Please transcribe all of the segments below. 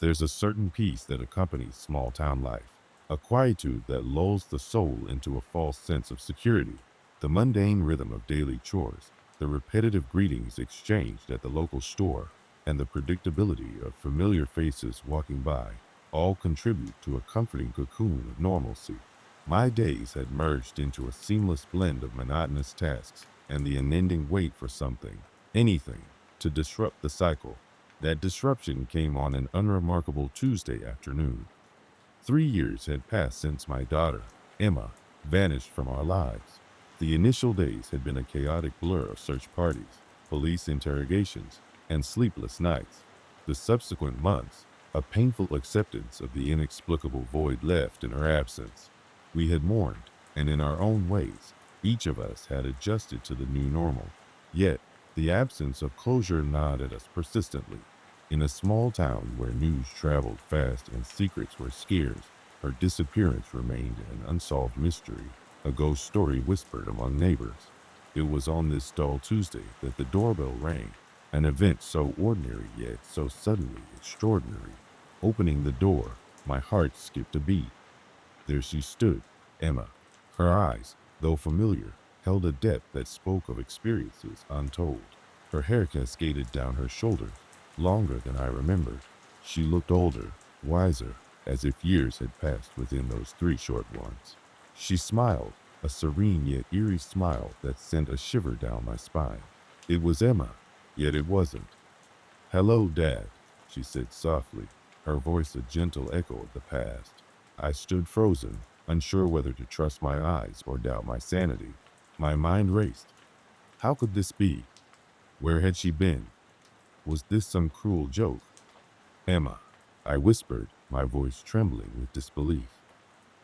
There's a certain peace that accompanies small town life, a quietude that lulls the soul into a false sense of security. The mundane rhythm of daily chores, the repetitive greetings exchanged at the local store, and the predictability of familiar faces walking by all contribute to a comforting cocoon of normalcy. My days had merged into a seamless blend of monotonous tasks and the unending wait for something, anything, to disrupt the cycle. That disruption came on an unremarkable Tuesday afternoon. 3 years had passed since my daughter, Emma, vanished from our lives. The initial days had been a chaotic blur of search parties, police interrogations, and sleepless nights. The subsequent months, a painful acceptance of the inexplicable void left in her absence. We had mourned, and in our own ways, each of us had adjusted to the new normal. Yet, the absence of closure gnawed at us persistently. In a small town where news traveled fast and secrets were scarce, her disappearance remained an unsolved mystery, a ghost story whispered among neighbors. It was on this dull Tuesday that the doorbell rang, an event so ordinary yet so suddenly extraordinary. Opening the door, my heart skipped a beat. There she stood, Emma. Her eyes, though familiar, held a depth that spoke of experiences untold. Her hair cascaded down her shoulders, longer than I remembered. She looked older, wiser, as if years had passed within those 3 short ones. She smiled, a serene yet eerie smile that sent a shiver down my spine. It was Emma, yet it wasn't. "Hello, Dad," she said softly, her voice a gentle echo of the past. I stood frozen, unsure whether to trust my eyes or doubt my sanity. My mind raced. How could this be? Where had she been? Was this some cruel joke? "Emma," I whispered, my voice trembling with disbelief.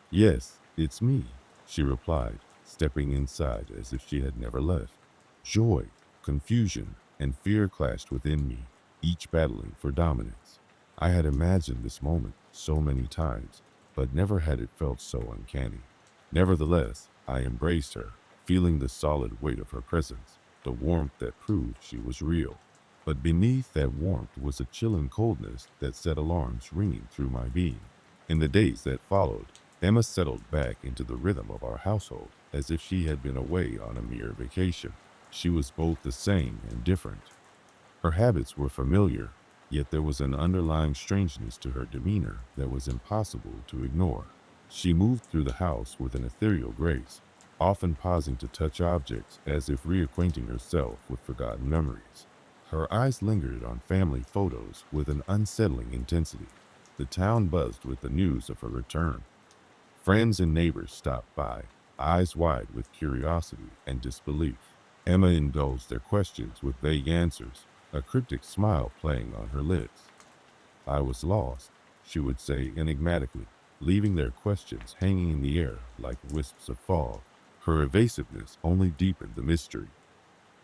"Yes, it's me," she replied, stepping inside as if she had never left. Joy, confusion, and fear clashed within me, each battling for dominance. I had imagined this moment so many times, but never had it felt so uncanny. Nevertheless, I embraced her, feeling the solid weight of her presence, the warmth that proved she was real. But beneath that warmth was a chilling coldness that set alarms ringing through my being. In the days that followed, Emma settled back into the rhythm of our household as if she had been away on a mere vacation. She was both the same and different. Her habits were familiar, yet there was an underlying strangeness to her demeanor that was impossible to ignore. She moved through the house with an ethereal grace, often pausing to touch objects as if reacquainting herself with forgotten memories. Her eyes lingered on family photos with an unsettling intensity. The town buzzed with the news of her return. Friends and neighbors stopped by, eyes wide with curiosity and disbelief. Emma indulged their questions with vague answers, a cryptic smile playing on her lips. "I was lost," she would say enigmatically, leaving their questions hanging in the air like wisps of fog. Her evasiveness only deepened the mystery.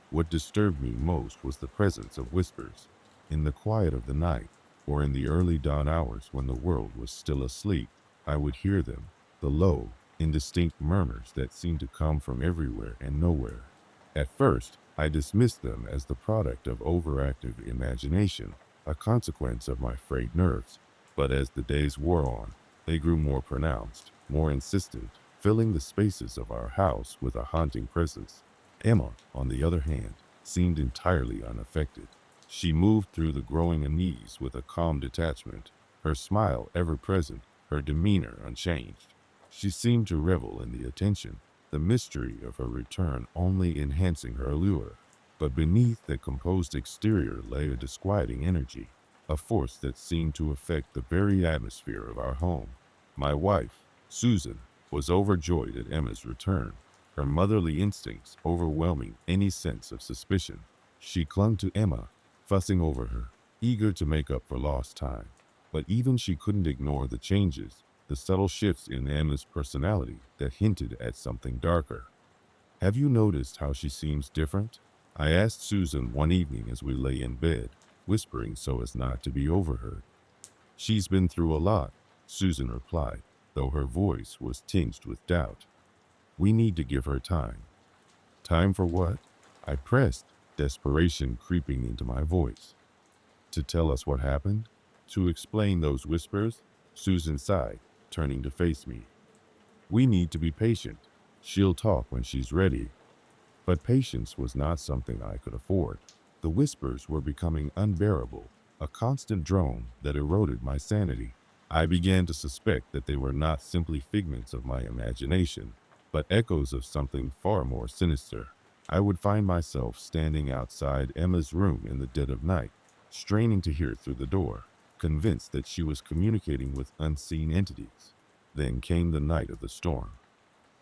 What disturbed me most was the presence of whispers. In the quiet of the night, or in the early dawn hours when the world was still asleep, I would hear them, the low, indistinct murmurs that seemed to come from everywhere and nowhere. At first, I dismissed them as the product of overactive imagination, a consequence of my frayed nerves. But as the days wore on, they grew more pronounced, more insistent, filling the spaces of our house with a haunting presence. Emma, on the other hand, seemed entirely unaffected. She moved through the growing unease with a calm detachment, her smile ever present, her demeanor unchanged. She seemed to revel in the attention, the mystery of her return only enhancing her allure. But beneath the composed exterior lay a disquieting energy, a force that seemed to affect the very atmosphere of our home. My wife, Susan, was overjoyed at Emma's return, her motherly instincts overwhelming any sense of suspicion. She clung to Emma, fussing over her, eager to make up for lost time. But even she couldn't ignore the changes, the subtle shifts in Emma's personality that hinted at something darker. "Have you noticed how she seems different?" I asked Susan one evening as we lay in bed, whispering so as not to be overheard. "She's been through a lot," Susan replied, though her voice was tinged with doubt. "We need to give her time." "Time for what?" I pressed, desperation creeping into my voice. "To tell us what happened?" To explain those whispers, Susan sighed, turning to face me. We need to be patient. She'll talk when she's ready. But patience was not something I could afford. The whispers were becoming unbearable, a constant drone that eroded my sanity. I began to suspect that they were not simply figments of my imagination, but echoes of something far more sinister. I would find myself standing outside Emma's room in the dead of night, straining to hear through the door, convinced that she was communicating with unseen entities. Then came the night of the storm.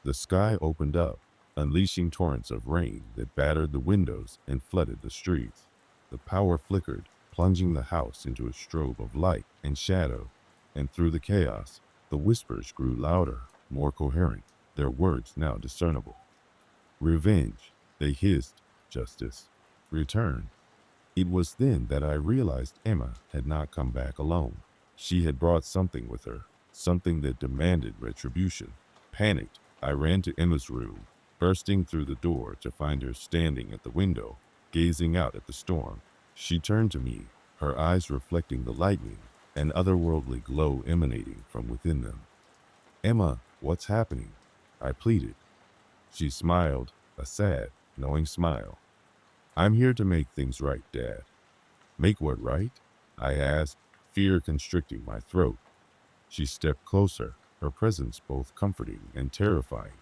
The sky opened up, unleashing torrents of rain that battered the windows and flooded the streets. The power flickered, plunging the house into a strobe of light and shadow, and through the chaos, the whispers grew louder, more coherent, their words now discernible. Revenge, they hissed, justice, return. It was then that I realized Emma had not come back alone. She had brought something with her, something that demanded retribution. Panicked, I ran to Emma's room, bursting through the door to find her standing at the window, gazing out at the storm. She turned to me, her eyes reflecting the lightning, an otherworldly glow emanating from within them. Emma, what's happening? I pleaded. She smiled, a sad, knowing smile. I'm here to make things right, Dad. Make what right? I asked, fear constricting my throat. She stepped closer, her presence both comforting and terrifying.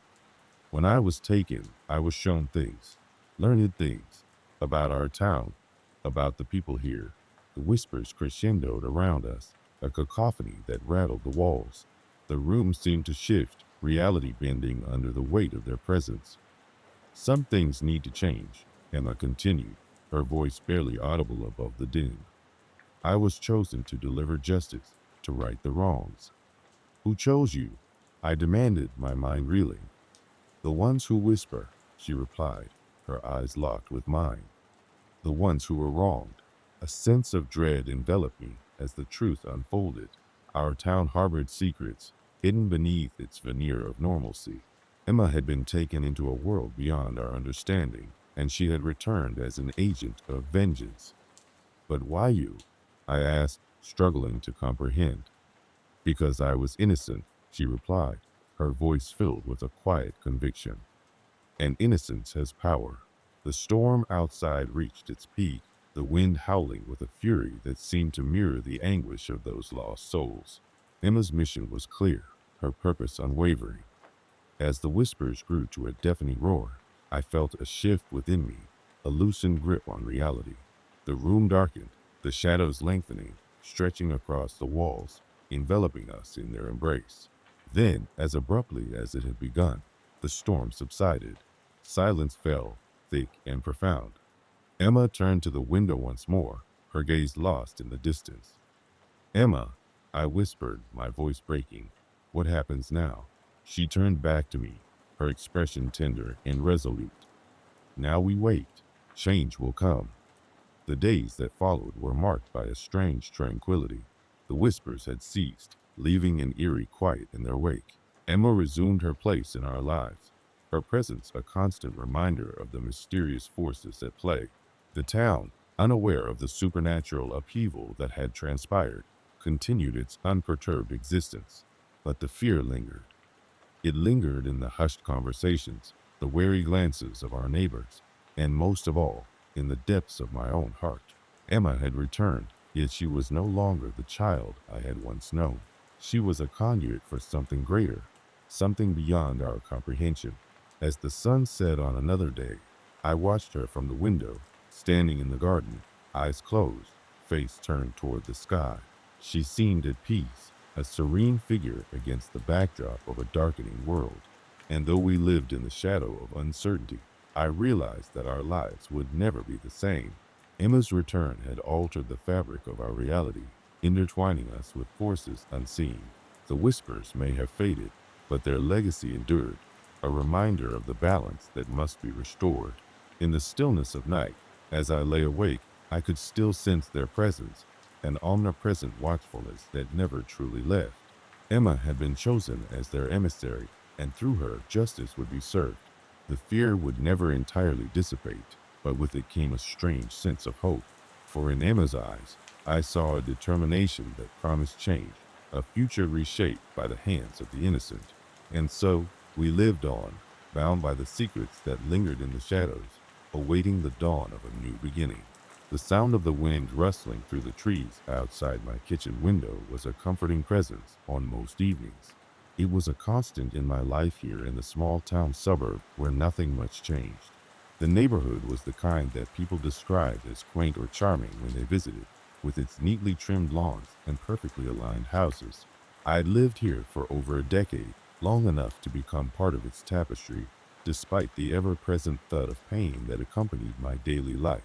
When I was taken, I was shown things, learned things, about our town, about the people here. The whispers crescendoed around us, a cacophony that rattled the walls. The room seemed to shift, reality bending under the weight of their presence. Some things need to change, Emma continued, her voice barely audible above the din. I was chosen to deliver justice, to right the wrongs. Who chose you? I demanded, my mind reeling. The ones who whisper, she replied, her eyes locked with mine. The ones who were wronged. A sense of dread enveloped me as the truth unfolded. Our town harbored secrets, hidden beneath its veneer of normalcy. Emma had been taken into a world beyond our understanding, and she had returned as an agent of vengeance. But why you? I asked, struggling to comprehend. Because I was innocent, she replied, her voice filled with a quiet conviction. And innocence has power. The storm outside reached its peak, the wind howling with a fury that seemed to mirror the anguish of those lost souls. Emma's mission was clear, her purpose unwavering. As the whispers grew to a deafening roar, I felt a shift within me, a loosened grip on reality. The room darkened, the shadows lengthening, stretching across the walls, enveloping us in their embrace. Then, as abruptly as it had begun, the storm subsided. Silence fell, thick and profound. Emma turned to the window once more, her gaze lost in the distance. Emma, I whispered, my voice breaking. What happens now? She turned back to me, her expression tender and resolute. Now we wait. Change will come. The days that followed were marked by a strange tranquility. The whispers had ceased, leaving an eerie quiet in their wake. Emma resumed her place in our lives, her presence a constant reminder of the mysterious forces at play. The town, unaware of the supernatural upheaval that had transpired, continued its unperturbed existence. But the fear lingered. It lingered in the hushed conversations, the wary glances of our neighbors, and most of all, in the depths of my own heart. Emma had returned, yet she was no longer the child I had once known. She was a conduit for something greater, something beyond our comprehension. As the sun set on another day, I watched her from the window, standing in the garden, eyes closed, face turned toward the sky. She seemed at peace, a serene figure against the backdrop of a darkening world. And though we lived in the shadow of uncertainty, I realized that our lives would never be the same. Emma's return had altered the fabric of our reality, intertwining us with forces unseen. The whispers may have faded, but their legacy endured, a reminder of the balance that must be restored. In the stillness of night, as I lay awake, I could still sense their presence, an omnipresent watchfulness that never truly left. Emma had been chosen as their emissary, and through her justice would be served. The fear would never entirely dissipate, but with it came a strange sense of hope. For in Emma's eyes, I saw a determination that promised change, a future reshaped by the hands of the innocent. And so we lived on, bound by the secrets that lingered in the shadows, awaiting the dawn of a new beginning. The sound of the wind rustling through the trees outside my kitchen window was a comforting presence on most evenings. It was a constant in my life here in the small town suburb where nothing much changed. The neighborhood was the kind that people described as quaint or charming when they visited, with its neatly trimmed lawns and perfectly aligned houses. I had lived here for over a decade, long enough to become part of its tapestry, despite the ever-present thud of pain that accompanied my daily life.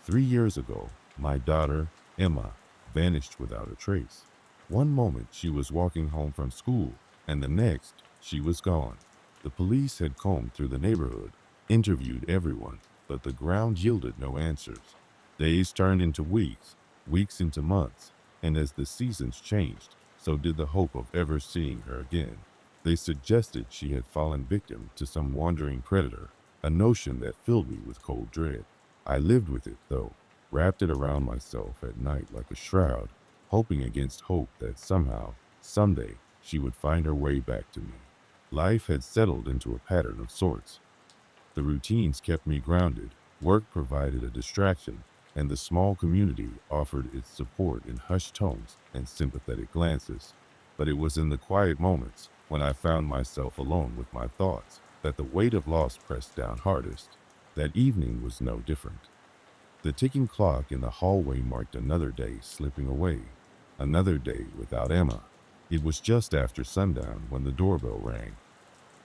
3 years ago, my daughter, Emma, vanished without a trace. One moment she was walking home from school, and the next she was gone. The police had combed through the neighborhood, interviewed everyone, but the ground yielded no answers. Days turned into weeks, weeks into months, and as the seasons changed, so did the hope of ever seeing her again. They suggested she had fallen victim to some wandering predator, a notion that filled me with cold dread. I lived with it, though, wrapped it around myself at night like a shroud, hoping against hope that somehow, someday, she would find her way back to me. Life had settled into a pattern of sorts. The routines kept me grounded, work provided a distraction, and the small community offered its support in hushed tones and sympathetic glances. But it was in the quiet moments, when I found myself alone with my thoughts, that the weight of loss pressed down hardest. That evening was no different. The ticking clock in the hallway marked another day slipping away, another day without Emma. It was just after sundown when the doorbell rang.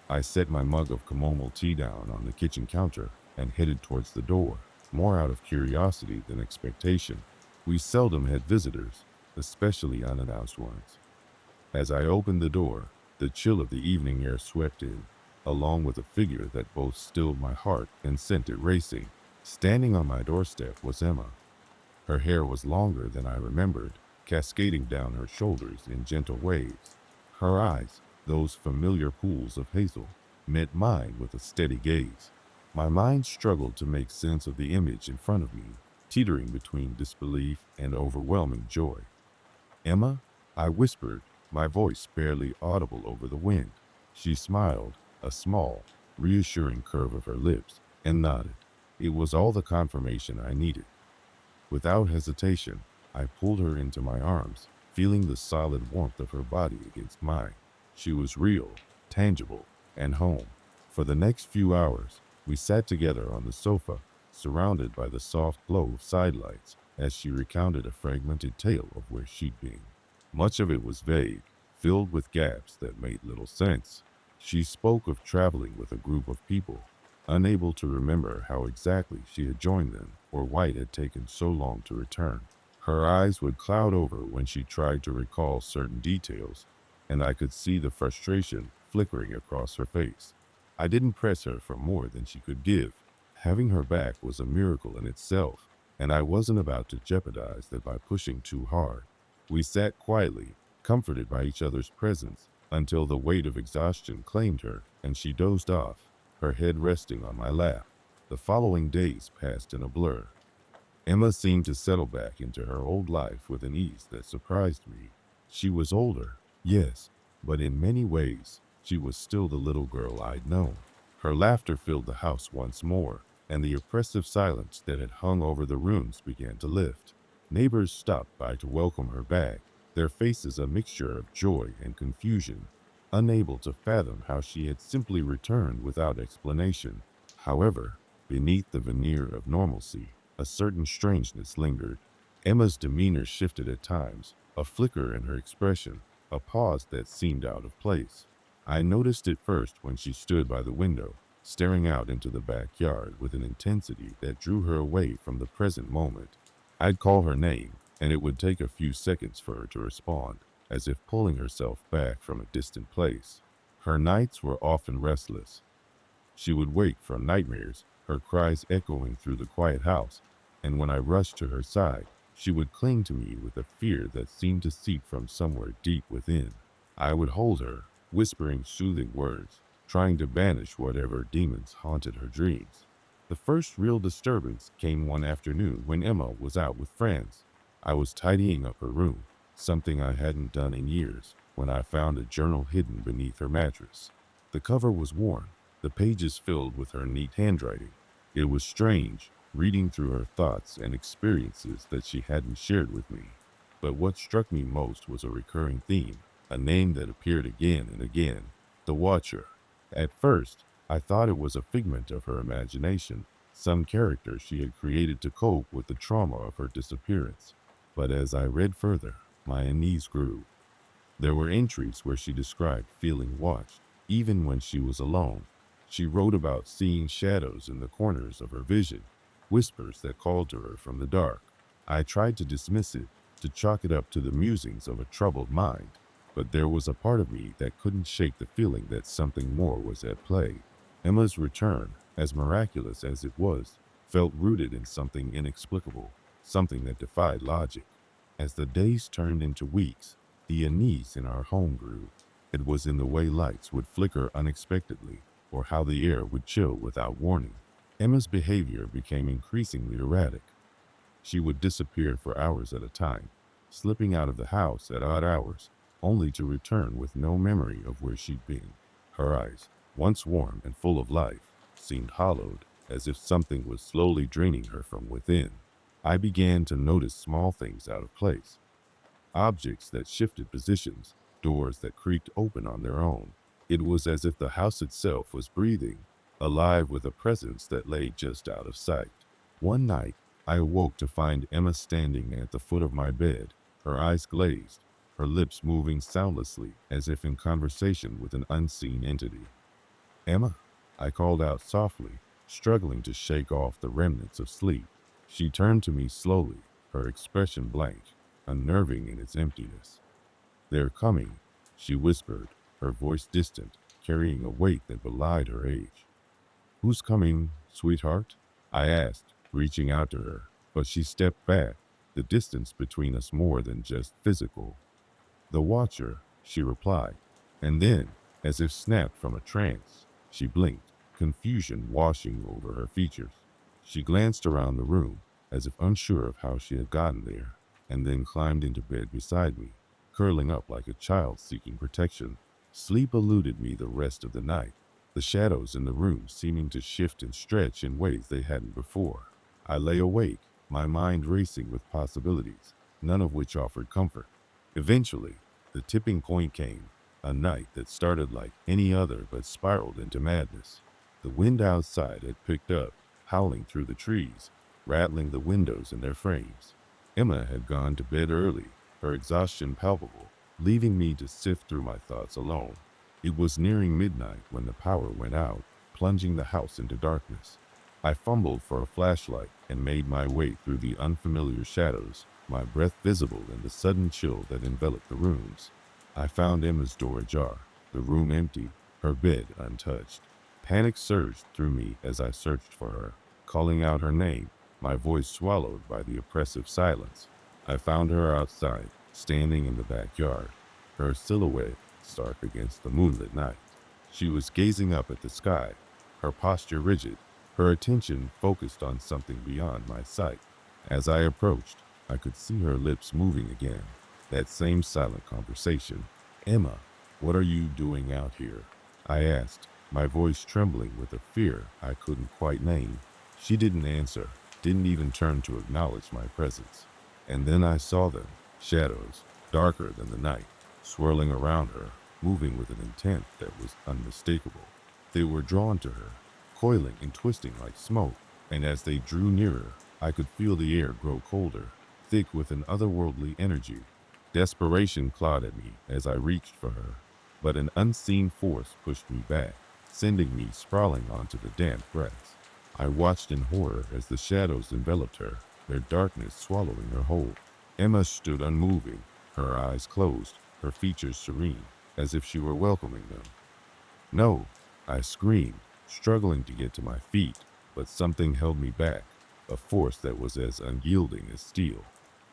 I set my mug of chamomile tea down on the kitchen counter and headed towards the door, more out of curiosity than expectation. We seldom had visitors, especially unannounced ones. As I opened the door, the chill of the evening air swept in, along with a figure that both stilled my heart and sent it racing. Standing on my doorstep was Emma. Her hair was longer than I remembered, cascading down her shoulders in gentle waves. Her eyes, those familiar pools of hazel, met mine with a steady gaze. My mind struggled to make sense of the image in front of me, teetering between disbelief and overwhelming joy. Emma? I whispered, my voice barely audible over the wind. She smiled, a small, reassuring curve of her lips, and nodded. It was all the confirmation I needed. Without hesitation, I pulled her into my arms, feeling the solid warmth of her body against mine. She was real, tangible, and home. For the next few hours, we sat together on the sofa, surrounded by the soft glow of sidelights, as she recounted a fragmented tale of where she'd been. Much of it was vague, filled with gaps that made little sense. She spoke of traveling with a group of people, unable to remember how exactly she had joined them or why it had taken so long to return. Her eyes would cloud over when she tried to recall certain details, and I could see the frustration flickering across her face. I didn't press her for more than she could give. Having her back was a miracle in itself, and I wasn't about to jeopardize that by pushing too hard. We sat quietly, comforted by each other's presence, until the weight of exhaustion claimed her and she dozed off, her head resting on my lap. The following days passed in a blur. Emma seemed to settle back into her old life with an ease that surprised me. She was older, yes, but in many ways, she was still the little girl I'd known. Her laughter filled the house once more, and the oppressive silence that had hung over the rooms began to lift. Neighbors stopped by to welcome her back, their faces a mixture of joy and confusion, unable to fathom how she had simply returned without explanation. However, beneath the veneer of normalcy, a certain strangeness lingered. Emma's demeanor shifted at times, a flicker in her expression, a pause that seemed out of place. I noticed it first when she stood by the window, staring out into the backyard with an intensity that drew her away from the present moment. I'd call her name, and it would take a few seconds for her to respond, as if pulling herself back from a distant place. Her nights were often restless. She would wake from nightmares, her cries echoing through the quiet house, and when I rushed to her side, she would cling to me with a fear that seemed to seep from somewhere deep within. I would hold her, whispering soothing words, trying to banish whatever demons haunted her dreams. The first real disturbance came one afternoon when Emma was out with friends. I was tidying up her room, something I hadn't done in years, when I found a journal hidden beneath her mattress. The cover was worn, the pages filled with her neat handwriting. It was strange, reading through her thoughts and experiences that she hadn't shared with me. But what struck me most was a recurring theme, a name that appeared again and again: the Watcher. At first, I thought it was a figment of her imagination, some character she had created to cope with the trauma of her disappearance. But as I read further, my unease grew. There were entries where she described feeling watched, even when she was alone. She wrote about seeing shadows in the corners of her vision, whispers that called to her from the dark. I tried to dismiss it, to chalk it up to the musings of a troubled mind, but there was a part of me that couldn't shake the feeling that something more was at play. Emma's return, as miraculous as it was, felt rooted in something inexplicable, something that defied logic. As the days turned into weeks, the unease in our home grew. It was in the way lights would flicker unexpectedly, or how the air would chill without warning. Emma's behavior became increasingly erratic. She would disappear for hours at a time, slipping out of the house at odd hours, only to return with no memory of where she'd been. Her eyes, once warm and full of life, seemed hollowed, as if something was slowly draining her from within. I began to notice small things out of place: objects that shifted positions, doors that creaked open on their own. It was as if the house itself was breathing, alive with a presence that lay just out of sight. One night, I awoke to find Emma standing at the foot of my bed, her eyes glazed, her lips moving soundlessly as if in conversation with an unseen entity. "Emma," I called out softly, struggling to shake off the remnants of sleep. She turned to me slowly, her expression blank, unnerving in its emptiness. "They're coming," she whispered, her voice distant, carrying a weight that belied her age. "Who's coming, sweetheart?" I asked, reaching out to her, but she stepped back, the distance between us more than just physical. "The Watcher," she replied, and then, as if snapped from a trance, she blinked, confusion washing over her features. She glanced around the room, as if unsure of how she had gotten there, and then climbed into bed beside me, curling up like a child seeking protection. Sleep eluded me the rest of the night, the shadows in the room seeming to shift and stretch in ways they hadn't before. I lay awake, my mind racing with possibilities, none of which offered comfort. Eventually, the tipping point came, a night that started like any other but spiraled into madness. The wind outside had picked up, howling through the trees, rattling the windows in their frames. Emma had gone to bed early, her exhaustion palpable, leaving me to sift through my thoughts alone. It was nearing midnight when the power went out, plunging the house into darkness. I fumbled for a flashlight and made my way through the unfamiliar shadows, my breath visible in the sudden chill that enveloped the rooms. I found Emma's door ajar, the room empty, her bed untouched. Panic surged through me as I searched for her, calling out her name, my voice swallowed by the oppressive silence. I found her outside, standing in the backyard, her silhouette stark against the moonlit night. She was gazing up at the sky, her posture rigid, her attention focused on something beyond my sight. As I approached, I could see her lips moving again, that same silent conversation. "Emma, what are you doing out here?" I asked, my voice trembling with a fear I couldn't quite name. She didn't answer, didn't even turn to acknowledge my presence. And then I saw them, shadows, darker than the night, swirling around her, moving with an intent that was unmistakable. They were drawn to her, coiling and twisting like smoke, and as they drew nearer, I could feel the air grow colder, thick with an otherworldly energy. Desperation clawed at me as I reached for her, but an unseen force pushed me back, sending me sprawling onto the damp grass. I watched in horror as the shadows enveloped her, their darkness swallowing her whole. Emma stood unmoving, her eyes closed, her features serene, as if she were welcoming them. "No," I screamed, struggling to get to my feet, but something held me back, a force that was as unyielding as steel.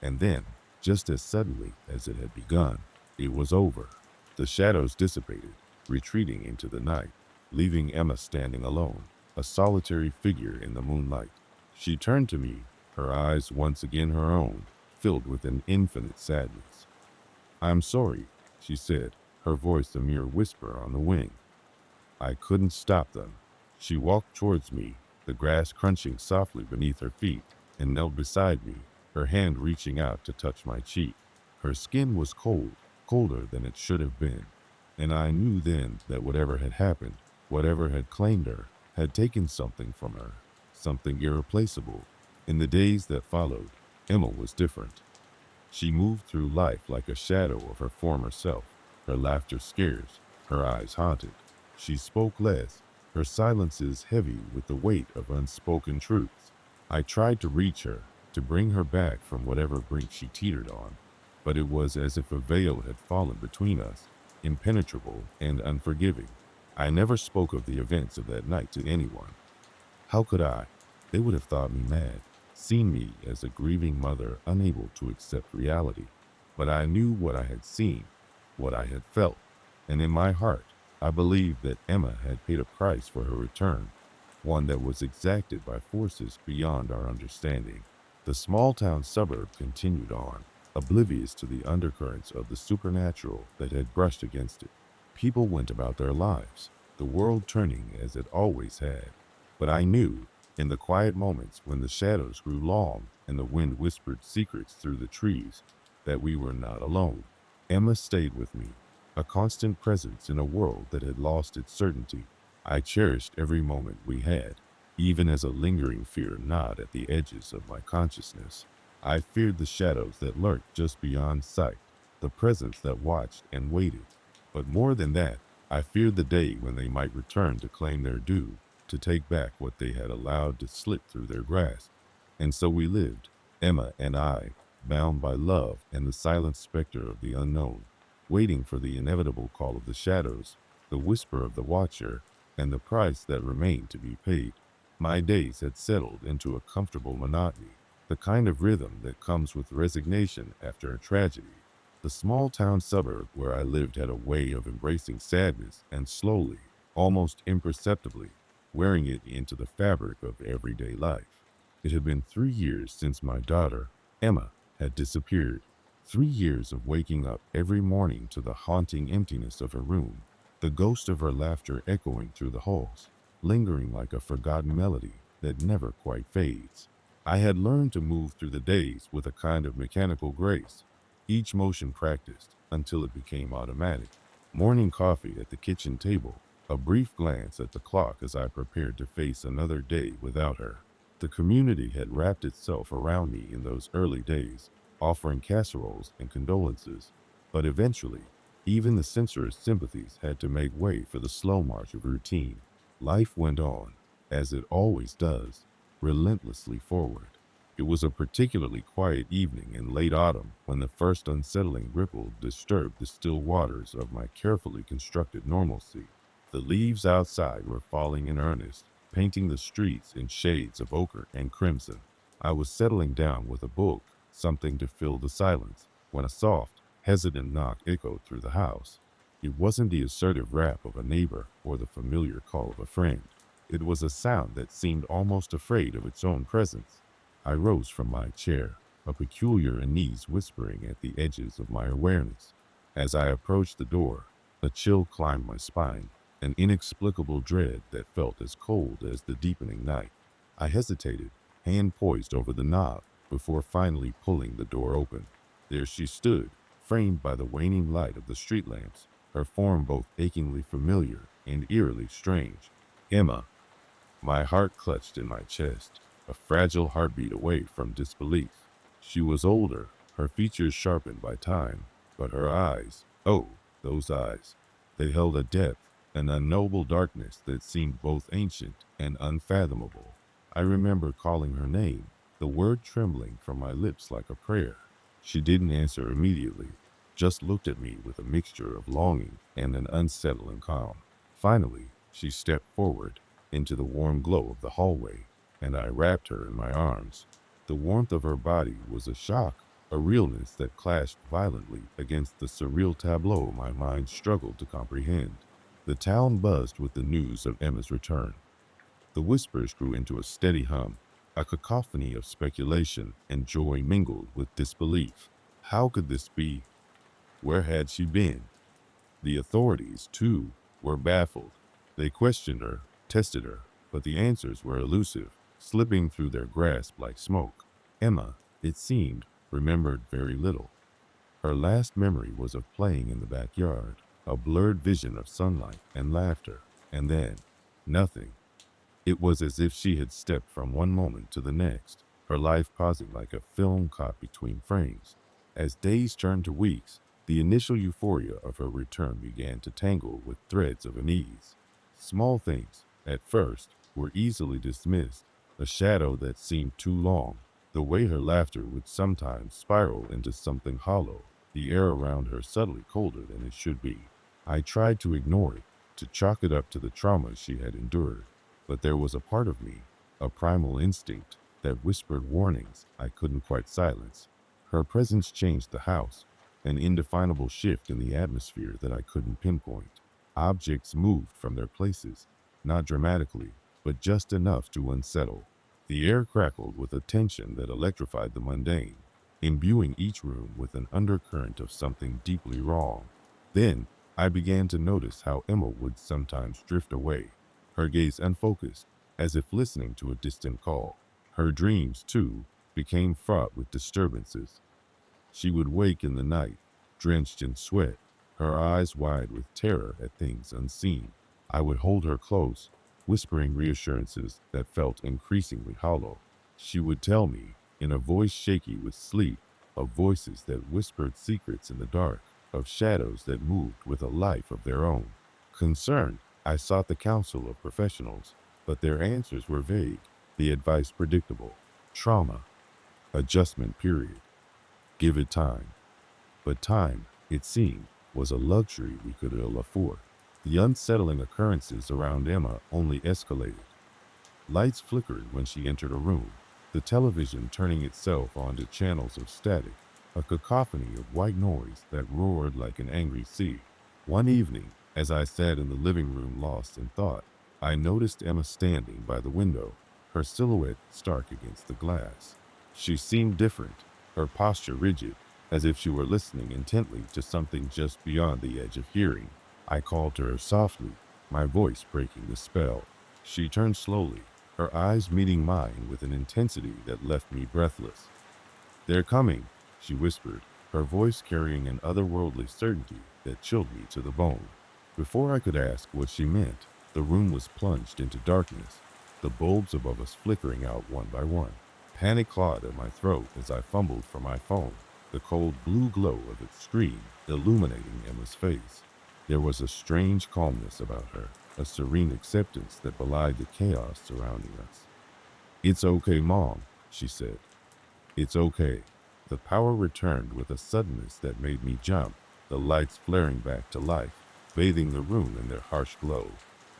And then, just as suddenly as it had begun, it was over. The shadows dissipated, retreating into the night, leaving Emma standing alone, a solitary figure in the moonlight. She turned to me, her eyes once again her own, filled with an infinite sadness. "I'm sorry," she said, her voice a mere whisper on the wing. I couldn't stop them. She walked towards me, the grass crunching softly beneath her feet, and knelt beside me, her hand reaching out to touch my cheek. Her skin was cold, colder than it should have been, and I knew then that whatever had happened, whatever had claimed her, had taken something from her, something irreplaceable. In the days that followed, Emma was different. She moved through life like a shadow of her former self, her laughter scarce, her eyes haunted. She spoke less, her silences heavy with the weight of unspoken truths. I tried to reach her, to bring her back from whatever brink she teetered on, but it was as if a veil had fallen between us, impenetrable and unforgiving. I never spoke of the events of that night to anyone. How could I? They would have thought me mad, seen me as a grieving mother unable to accept reality. But I knew what I had seen, what I had felt, and in my heart, I believed that Emma had paid a price for her return, one that was exacted by forces beyond our understanding. The small town suburb continued on, oblivious to the undercurrents of the supernatural that had brushed against it. People went about their lives, the world turning as it always had. But I knew, in the quiet moments when the shadows grew long and the wind whispered secrets through the trees, that we were not alone. Emma stayed with me, a constant presence in a world that had lost its certainty. I cherished every moment we had, even as a lingering fear gnawed at the edges of my consciousness. I feared the shadows that lurked just beyond sight, the presence that watched and waited. But more than that, I feared the day when they might return to claim their due, to take back what they had allowed to slip through their grasp. And so we lived, Emma and I, bound by love and the silent specter of the unknown, waiting for the inevitable call of the shadows, the whisper of the watcher, and the price that remained to be paid. My days had settled into a comfortable monotony, the kind of rhythm that comes with resignation after a tragedy. The small town suburb where I lived had a way of embracing sadness and slowly, almost imperceptibly, wearing it into the fabric of everyday life. It had been 3 years since my daughter, Emma, had disappeared. 3 years of waking up every morning to the haunting emptiness of her room, the ghost of her laughter echoing through the halls, lingering like a forgotten melody that never quite fades. I had learned to move through the days with a kind of mechanical grace, each motion practiced until it became automatic. Morning coffee at the kitchen table, a brief glance at the clock as I prepared to face another day without her. The community had wrapped itself around me in those early days, offering casseroles and condolences. But eventually, even the sensor's sympathies had to make way for the slow march of routine. Life went on, as it always does, relentlessly forward. It was a particularly quiet evening in late autumn when the first unsettling ripple disturbed the still waters of my carefully constructed normalcy. The leaves outside were falling in earnest, painting the streets in shades of ochre and crimson. I was settling down with a book, something to fill the silence, when a soft, hesitant knock echoed through the house. It wasn't the assertive rap of a neighbor or the familiar call of a friend. It was a sound that seemed almost afraid of its own presence. I rose from my chair, a peculiar unease whispering at the edges of my awareness. As I approached the door, a chill climbed my spine, an inexplicable dread that felt as cold as the deepening night. I hesitated, hand poised over the knob, before finally pulling the door open. There she stood, framed by the waning light of the street lamps, her form both achingly familiar and eerily strange. Emma. My heart clutched in my chest, a fragile heartbeat away from disbelief. She was older, her features sharpened by time, but her eyes, oh, those eyes, they held a depth, an unknowable darkness that seemed both ancient and unfathomable. I remember calling her name, the word trembling from my lips like a prayer. She didn't answer immediately, just looked at me with a mixture of longing and an unsettling calm. Finally, she stepped forward into the warm glow of the hallway, and I wrapped her in my arms. The warmth of her body was a shock, a realness that clashed violently against the surreal tableau my mind struggled to comprehend. The town buzzed with the news of Emma's return. The whispers grew into a steady hum. a cacophony of speculation and joy mingled with disbelief. How could this be? Where had she been? The authorities, too, were baffled. They questioned her, tested her, but the answers were elusive, slipping through their grasp like smoke. Emma, it seemed, remembered very little. Her last memory was of playing in the backyard, a blurred vision of sunlight and laughter, and then nothing. It was as if she had stepped from one moment to the next, her life pausing like a film caught between frames. As days turned to weeks, the initial euphoria of her return began to tangle with threads of unease. Small things, at first, were easily dismissed, a shadow that seemed too long, the way her laughter would sometimes spiral into something hollow, the air around her subtly colder than it should be. I tried to ignore it, to chalk it up to the trauma she had endured. But there was a part of me, a primal instinct, that whispered warnings I couldn't quite silence. Her presence changed the house, an indefinable shift in the atmosphere that I couldn't pinpoint. Objects moved from their places, not dramatically, but just enough to unsettle. The air crackled with a tension that electrified the mundane, imbuing each room with an undercurrent of something deeply wrong. Then I began to notice how Emma would sometimes drift away, her gaze unfocused, as if listening to a distant call. Her dreams, too, became fraught with disturbances. She would wake in the night, drenched in sweat, her eyes wide with terror at things unseen. I would hold her close, whispering reassurances that felt increasingly hollow. She would tell me, in a voice shaky with sleep, of voices that whispered secrets in the dark, of shadows that moved with a life of their own. Concerned, I sought the counsel of professionals, but their answers were vague, the advice predictable. Trauma, adjustment period, give it time. But time, it seemed, was a luxury we could ill afford. The unsettling occurrences around Emma only escalated. Lights flickered when she entered a room, the television turning itself onto channels of static, a cacophony of white noise that roared like an angry sea. One evening, as I sat in the living room lost in thought, I noticed Emma standing by the window, her silhouette stark against the glass. She seemed different, her posture rigid, as if she were listening intently to something just beyond the edge of hearing. I called to her softly, my voice breaking the spell. She turned slowly, her eyes meeting mine with an intensity that left me breathless. "They're coming," she whispered, her voice carrying an otherworldly certainty that chilled me to the bone. Before I could ask what she meant, the room was plunged into darkness, the bulbs above us flickering out one by one. Panic clawed at my throat as I fumbled for my phone, the cold blue glow of its screen illuminating Emma's face. There was a strange calmness about her, a serene acceptance that belied the chaos surrounding us. "It's okay, Mom," she said. "It's okay." The power returned with a suddenness that made me jump, the lights flaring back to life, bathing the room in their harsh glow.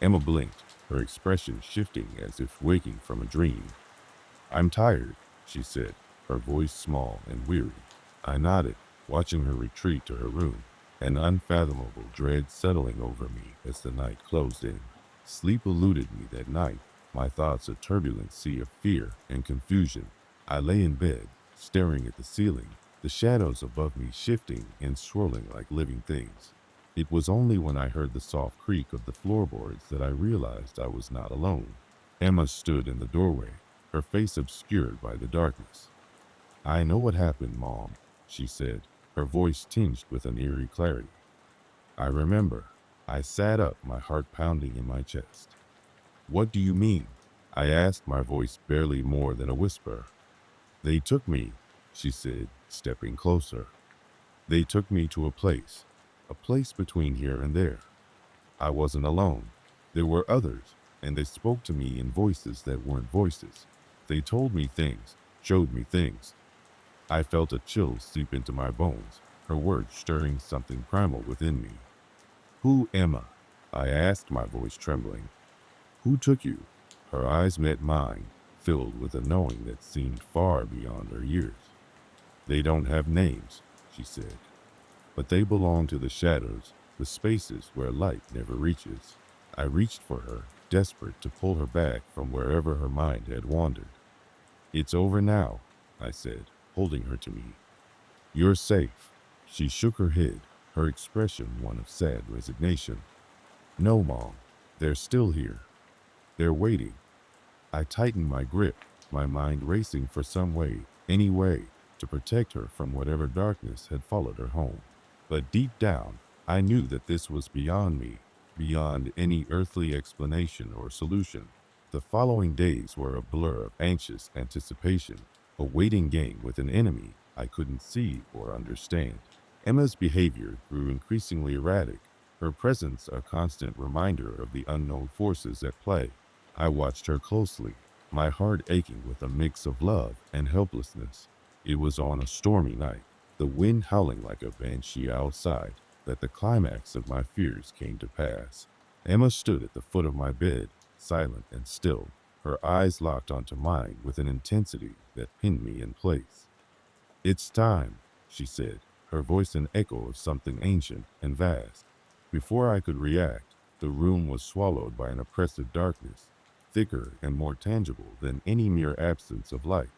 Emma blinked, her expression shifting as if waking from a dream. "I'm tired," she said, her voice small and weary. I nodded, watching her retreat to her room, an unfathomable dread settling over me as the night closed in. Sleep eluded me that night, my thoughts a turbulent sea of fear and confusion. I lay in bed, staring at the ceiling, the shadows above me shifting and swirling like living things. It was only when I heard the soft creak of the floorboards that I realized I was not alone. Emma stood in the doorway, her face obscured by the darkness. "I know what happened, Mom," she said, her voice tinged with an eerie clarity. "I remember." I sat up, my heart pounding in my chest. "What do you mean?" I asked, my voice barely more than a whisper. "They took me," she said, stepping closer. "They took me to a place between here and there. I wasn't alone. There were others, and they spoke to me in voices that weren't voices. They told me things, showed me things." I felt a chill seep into my bones, her words stirring something primal within me. "Who, Emma?" I asked, my voice trembling. "Who took you?" Her eyes met mine, filled with a knowing that seemed far beyond her years. "They don't have names," she said, "but they belong to the shadows, the spaces where light never reaches." I reached for her, desperate to pull her back from wherever her mind had wandered. It's over now, I said, holding her to me. You're safe. She shook her head, her expression one of sad resignation. No, Mom. They're still here. They're waiting. I tightened my grip, my mind racing for some way, any way, to protect her from whatever darkness had followed her home. But deep down, I knew that this was beyond me, beyond any earthly explanation or solution. The following days were a blur of anxious anticipation, a waiting game with an enemy I couldn't see or understand. Emma's behavior grew increasingly erratic, her presence a constant reminder of the unknown forces at play. I watched her closely, my heart aching with a mix of love and helplessness. It was on a stormy night, the wind howling like a banshee outside, that the climax of my fears came to pass. Emma stood at the foot of my bed, silent and still, her eyes locked onto mine with an intensity that pinned me in place. It's time, she said, her voice an echo of something ancient and vast. Before I could react, the room was swallowed by an oppressive darkness, thicker and more tangible than any mere absence of light.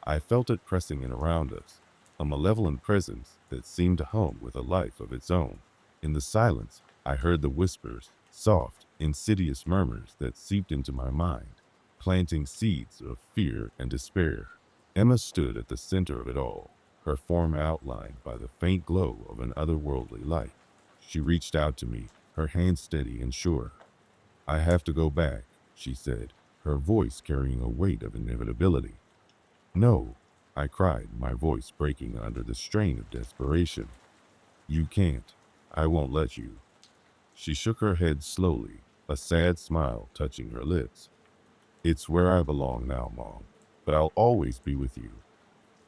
I felt it pressing in around us, a malevolent presence that seemed to hum with a life of its own. In the silence, I heard the whispers, soft, insidious murmurs that seeped into my mind, planting seeds of fear and despair. Emma stood at the center of it all, her form outlined by the faint glow of an otherworldly light. She reached out to me, her hand steady and sure. I have to go back, she said, her voice carrying a weight of inevitability. No, I cried, my voice breaking under the strain of desperation. You can't. I won't let you. She shook her head slowly, a sad smile touching her lips. It's where I belong now, Mom, but I'll always be with you.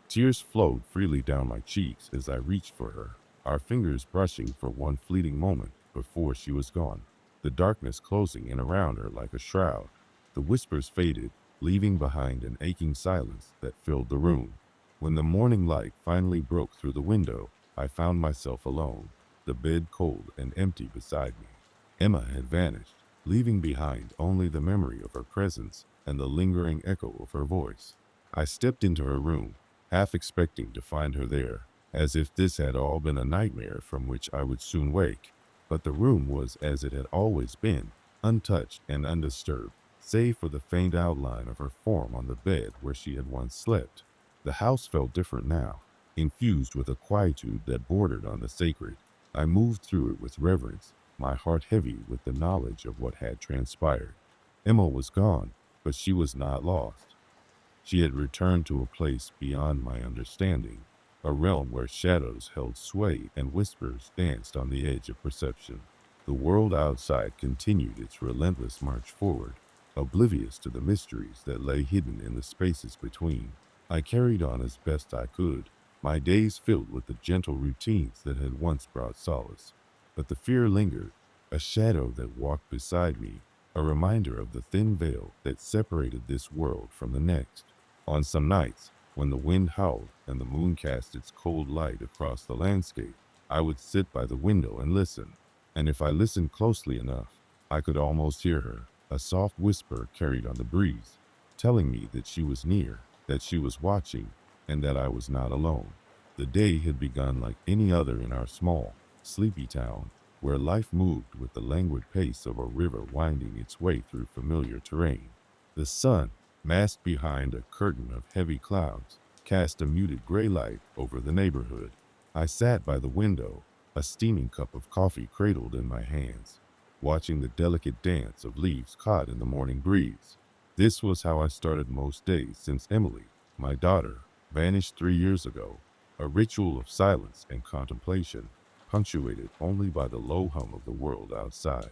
Tears flowed freely down my cheeks as I reached for her, our fingers brushing for one fleeting moment before she was gone, the darkness closing in around her like a shroud. The whispers faded, leaving behind an aching silence that filled the room. When the morning light finally broke through the window, I found myself alone, the bed cold and empty beside me. Emma had vanished, leaving behind only the memory of her presence and the lingering echo of her voice. I stepped into her room, half expecting to find her there, as if this had all been a nightmare from which I would soon wake. But the room was as it had always been, untouched and undisturbed, save for the faint outline of her form on the bed where she had once slept. The house felt different now, infused with a quietude that bordered on the sacred. I moved through it with reverence, my heart heavy with the knowledge of what had transpired. Emma was gone, but she was not lost. She had returned to a place beyond my understanding, a realm where shadows held sway and whispers danced on the edge of perception. The world outside continued its relentless march forward, oblivious to the mysteries that lay hidden in the spaces between. I carried on as best I could, my days filled with the gentle routines that had once brought solace. But the fear lingered, a shadow that walked beside me, a reminder of the thin veil that separated this world from the next. On some nights, when the wind howled and the moon cast its cold light across the landscape, I would sit by the window and listen. And if I listened closely enough, I could almost hear her, a soft whisper carried on the breeze, telling me that she was near, that she was watching, and that I was not alone. The day had begun like any other in our small, sleepy town, where life moved with the languid pace of a river winding its way through familiar terrain. The sun, masked behind a curtain of heavy clouds, cast a muted gray light over the neighborhood. I sat by the window, a steaming cup of coffee cradled in my hands, watching the delicate dance of leaves caught in the morning breeze. This was how I started most days since Emily, my daughter, vanished 3 years ago, a ritual of silence and contemplation, punctuated only by the low hum of the world outside.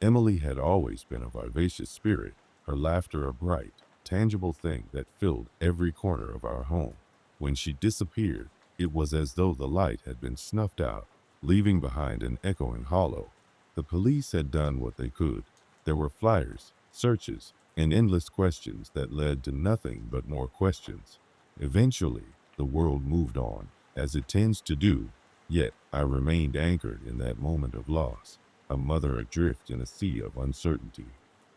Emily had always been a vivacious spirit, her laughter a bright, tangible thing that filled every corner of our home. When she disappeared, it was as though the light had been snuffed out, leaving behind an echoing hollow. The police had done what they could. There were flyers, searches, and endless questions that led to nothing but more questions. Eventually, the world moved on, as it tends to do, yet I remained anchored in that moment of loss, a mother adrift in a sea of uncertainty.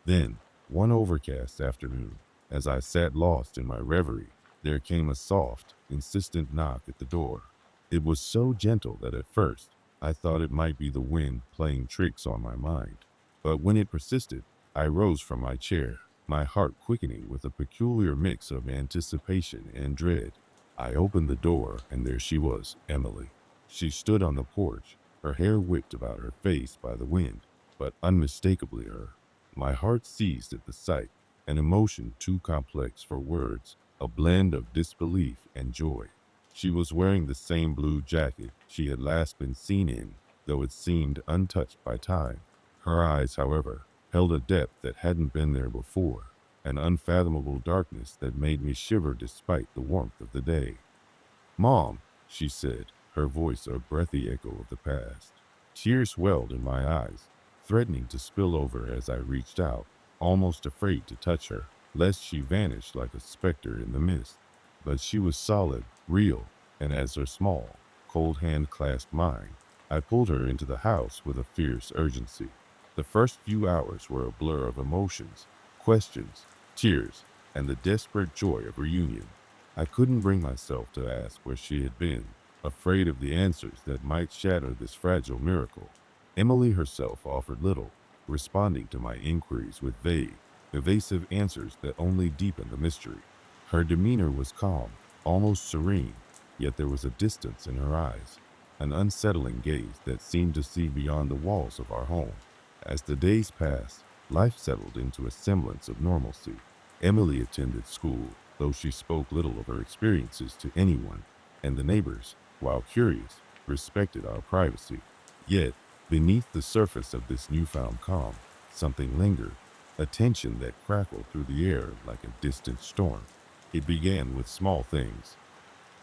Then, one overcast afternoon, as I sat lost in my reverie, There came a soft, insistent knock at the door. It was so gentle that at first I thought it might be the wind playing tricks on my mind. But when it persisted, I rose from my chair, my heart quickening with a peculiar mix of anticipation and dread. I opened the door, and there she was, Emily. She stood on the porch, her hair whipped about her face by the wind, but unmistakably her. My heart seized at the sight, an emotion too complex for words, a blend of disbelief and joy. She was wearing the same blue jacket she had last been seen in, though it seemed untouched by time. Her eyes, however, held a depth that hadn't been there before, an unfathomable darkness that made me shiver despite the warmth of the day. "Mom," she said, her voice a breathy echo of the past. Tears welled in my eyes, threatening to spill over as I reached out, almost afraid to touch her, lest she vanish like a specter in the mist. But she was solid, real, and as her small, cold hand clasped mine, I pulled her into the house with a fierce urgency. The first few hours were a blur of emotions, questions, tears, and the desperate joy of reunion. I couldn't bring myself to ask where she had been, afraid of the answers that might shatter this fragile miracle. Emily herself offered little, responding to my inquiries with vague, evasive answers that only deepened the mystery. Her demeanor was calm, almost serene, yet there was a distance in her eyes, an unsettling gaze that seemed to see beyond the walls of our home. As the days passed, life settled into a semblance of normalcy. Emily attended school, though she spoke little of her experiences to anyone, and the neighbors, while curious, respected our privacy. Yet, beneath the surface of this newfound calm, something lingered, a tension that crackled through the air like a distant storm. It began with small things.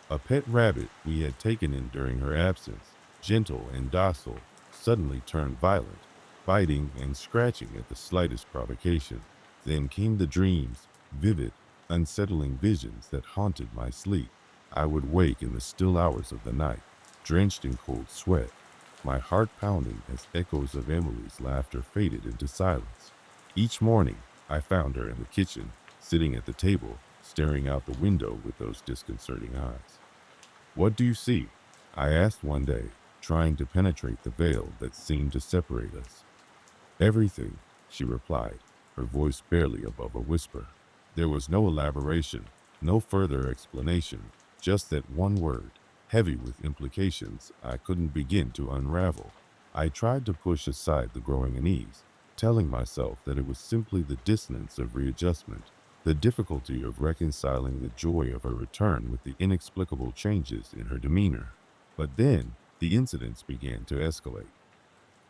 A pet rabbit we had taken in during her absence, gentle and docile, suddenly turned violent, biting and scratching at the slightest provocation. Then came the dreams, vivid, unsettling visions that haunted my sleep. I would wake in the still hours of the night, drenched in cold sweat, my heart pounding as echoes of Emily's laughter faded into silence. Each morning, I found her in the kitchen, sitting at the table, staring out the window with those disconcerting eyes. "What do you see?" I asked one day, trying to penetrate the veil that seemed to separate us. "Everything," she replied, her voice barely above a whisper. There was no elaboration, no further explanation, just that one word, heavy with implications I couldn't begin to unravel. I tried to push aside the growing unease, telling myself that it was simply the dissonance of readjustment, the difficulty of reconciling the joy of her return with the inexplicable changes in her demeanor. But then the incidents began to escalate.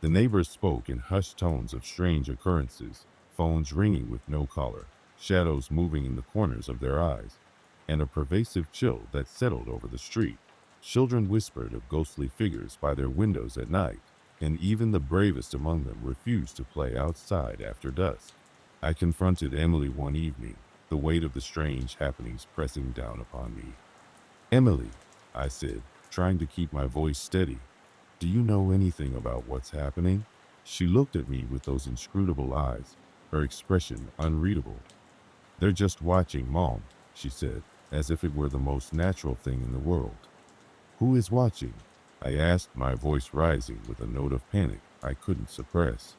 The neighbors spoke in hushed tones of strange occurrences, phones ringing with no caller, shadows moving in the corners of their eyes, and a pervasive chill that settled over the street. Children whispered of ghostly figures by their windows at night, and even the bravest among them refused to play outside after dusk. I confronted Emily one evening, the weight of the strange happenings pressing down upon me. "Emily," I said, trying to keep my voice steady, "do you know anything about what's happening?" She looked at me with those inscrutable eyes, her expression unreadable. "They're just watching, Mom," she said, as if it were the most natural thing in the world. "Who is watching?" I asked, my voice rising with a note of panic I couldn't suppress.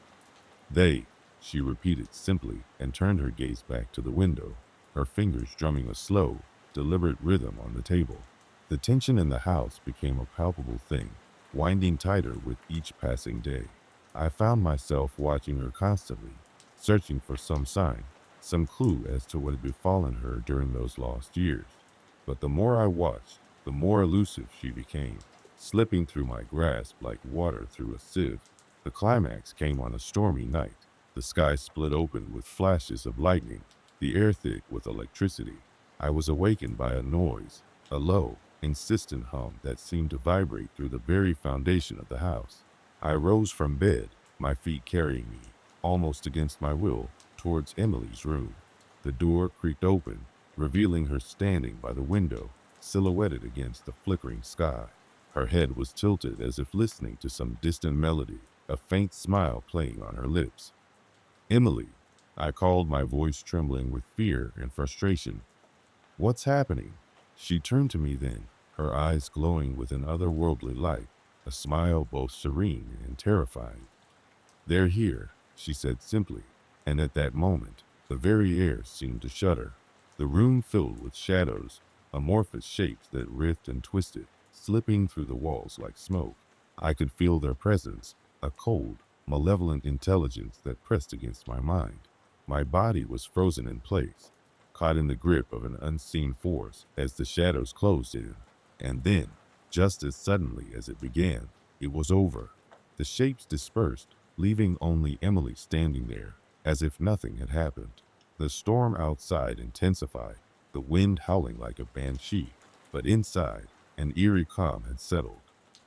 "They," she repeated simply and turned her gaze back to the window, her fingers drumming a slow, deliberate rhythm on the table. The tension in the house became a palpable thing, winding tighter with each passing day. I found myself watching her constantly, searching for some sign, some clue as to what had befallen her during those lost years. But the more I watched, the more elusive she became, slipping through my grasp like water through a sieve. The climax came on a stormy night. The sky split open with flashes of lightning, the air thick with electricity. I was awakened by a noise, a low, insistent hum that seemed to vibrate through the very foundation of the house. I rose from bed, my feet carrying me, almost against my will, towards Emily's room. The door creaked open, revealing her standing by the window, silhouetted against the flickering sky. Her head was tilted as if listening to some distant melody, a faint smile playing on her lips. "Emily," I called, my voice trembling with fear and frustration. "What's happening?" She turned to me then, her eyes glowing with an otherworldly light, a smile both serene and terrifying. "They're here," she said simply, and at that moment, the very air seemed to shudder. The room filled with shadows, amorphous shapes that writhed and twisted, slipping through the walls like smoke. I could feel their presence, a cold, malevolent intelligence that pressed against my mind. My body was frozen in place, caught in the grip of an unseen force as the shadows closed in. And then, just as suddenly as it began, it was over. The shapes dispersed, leaving only Emily standing there, as if nothing had happened. The storm outside intensified, the wind howling like a banshee, but inside, an eerie calm had settled.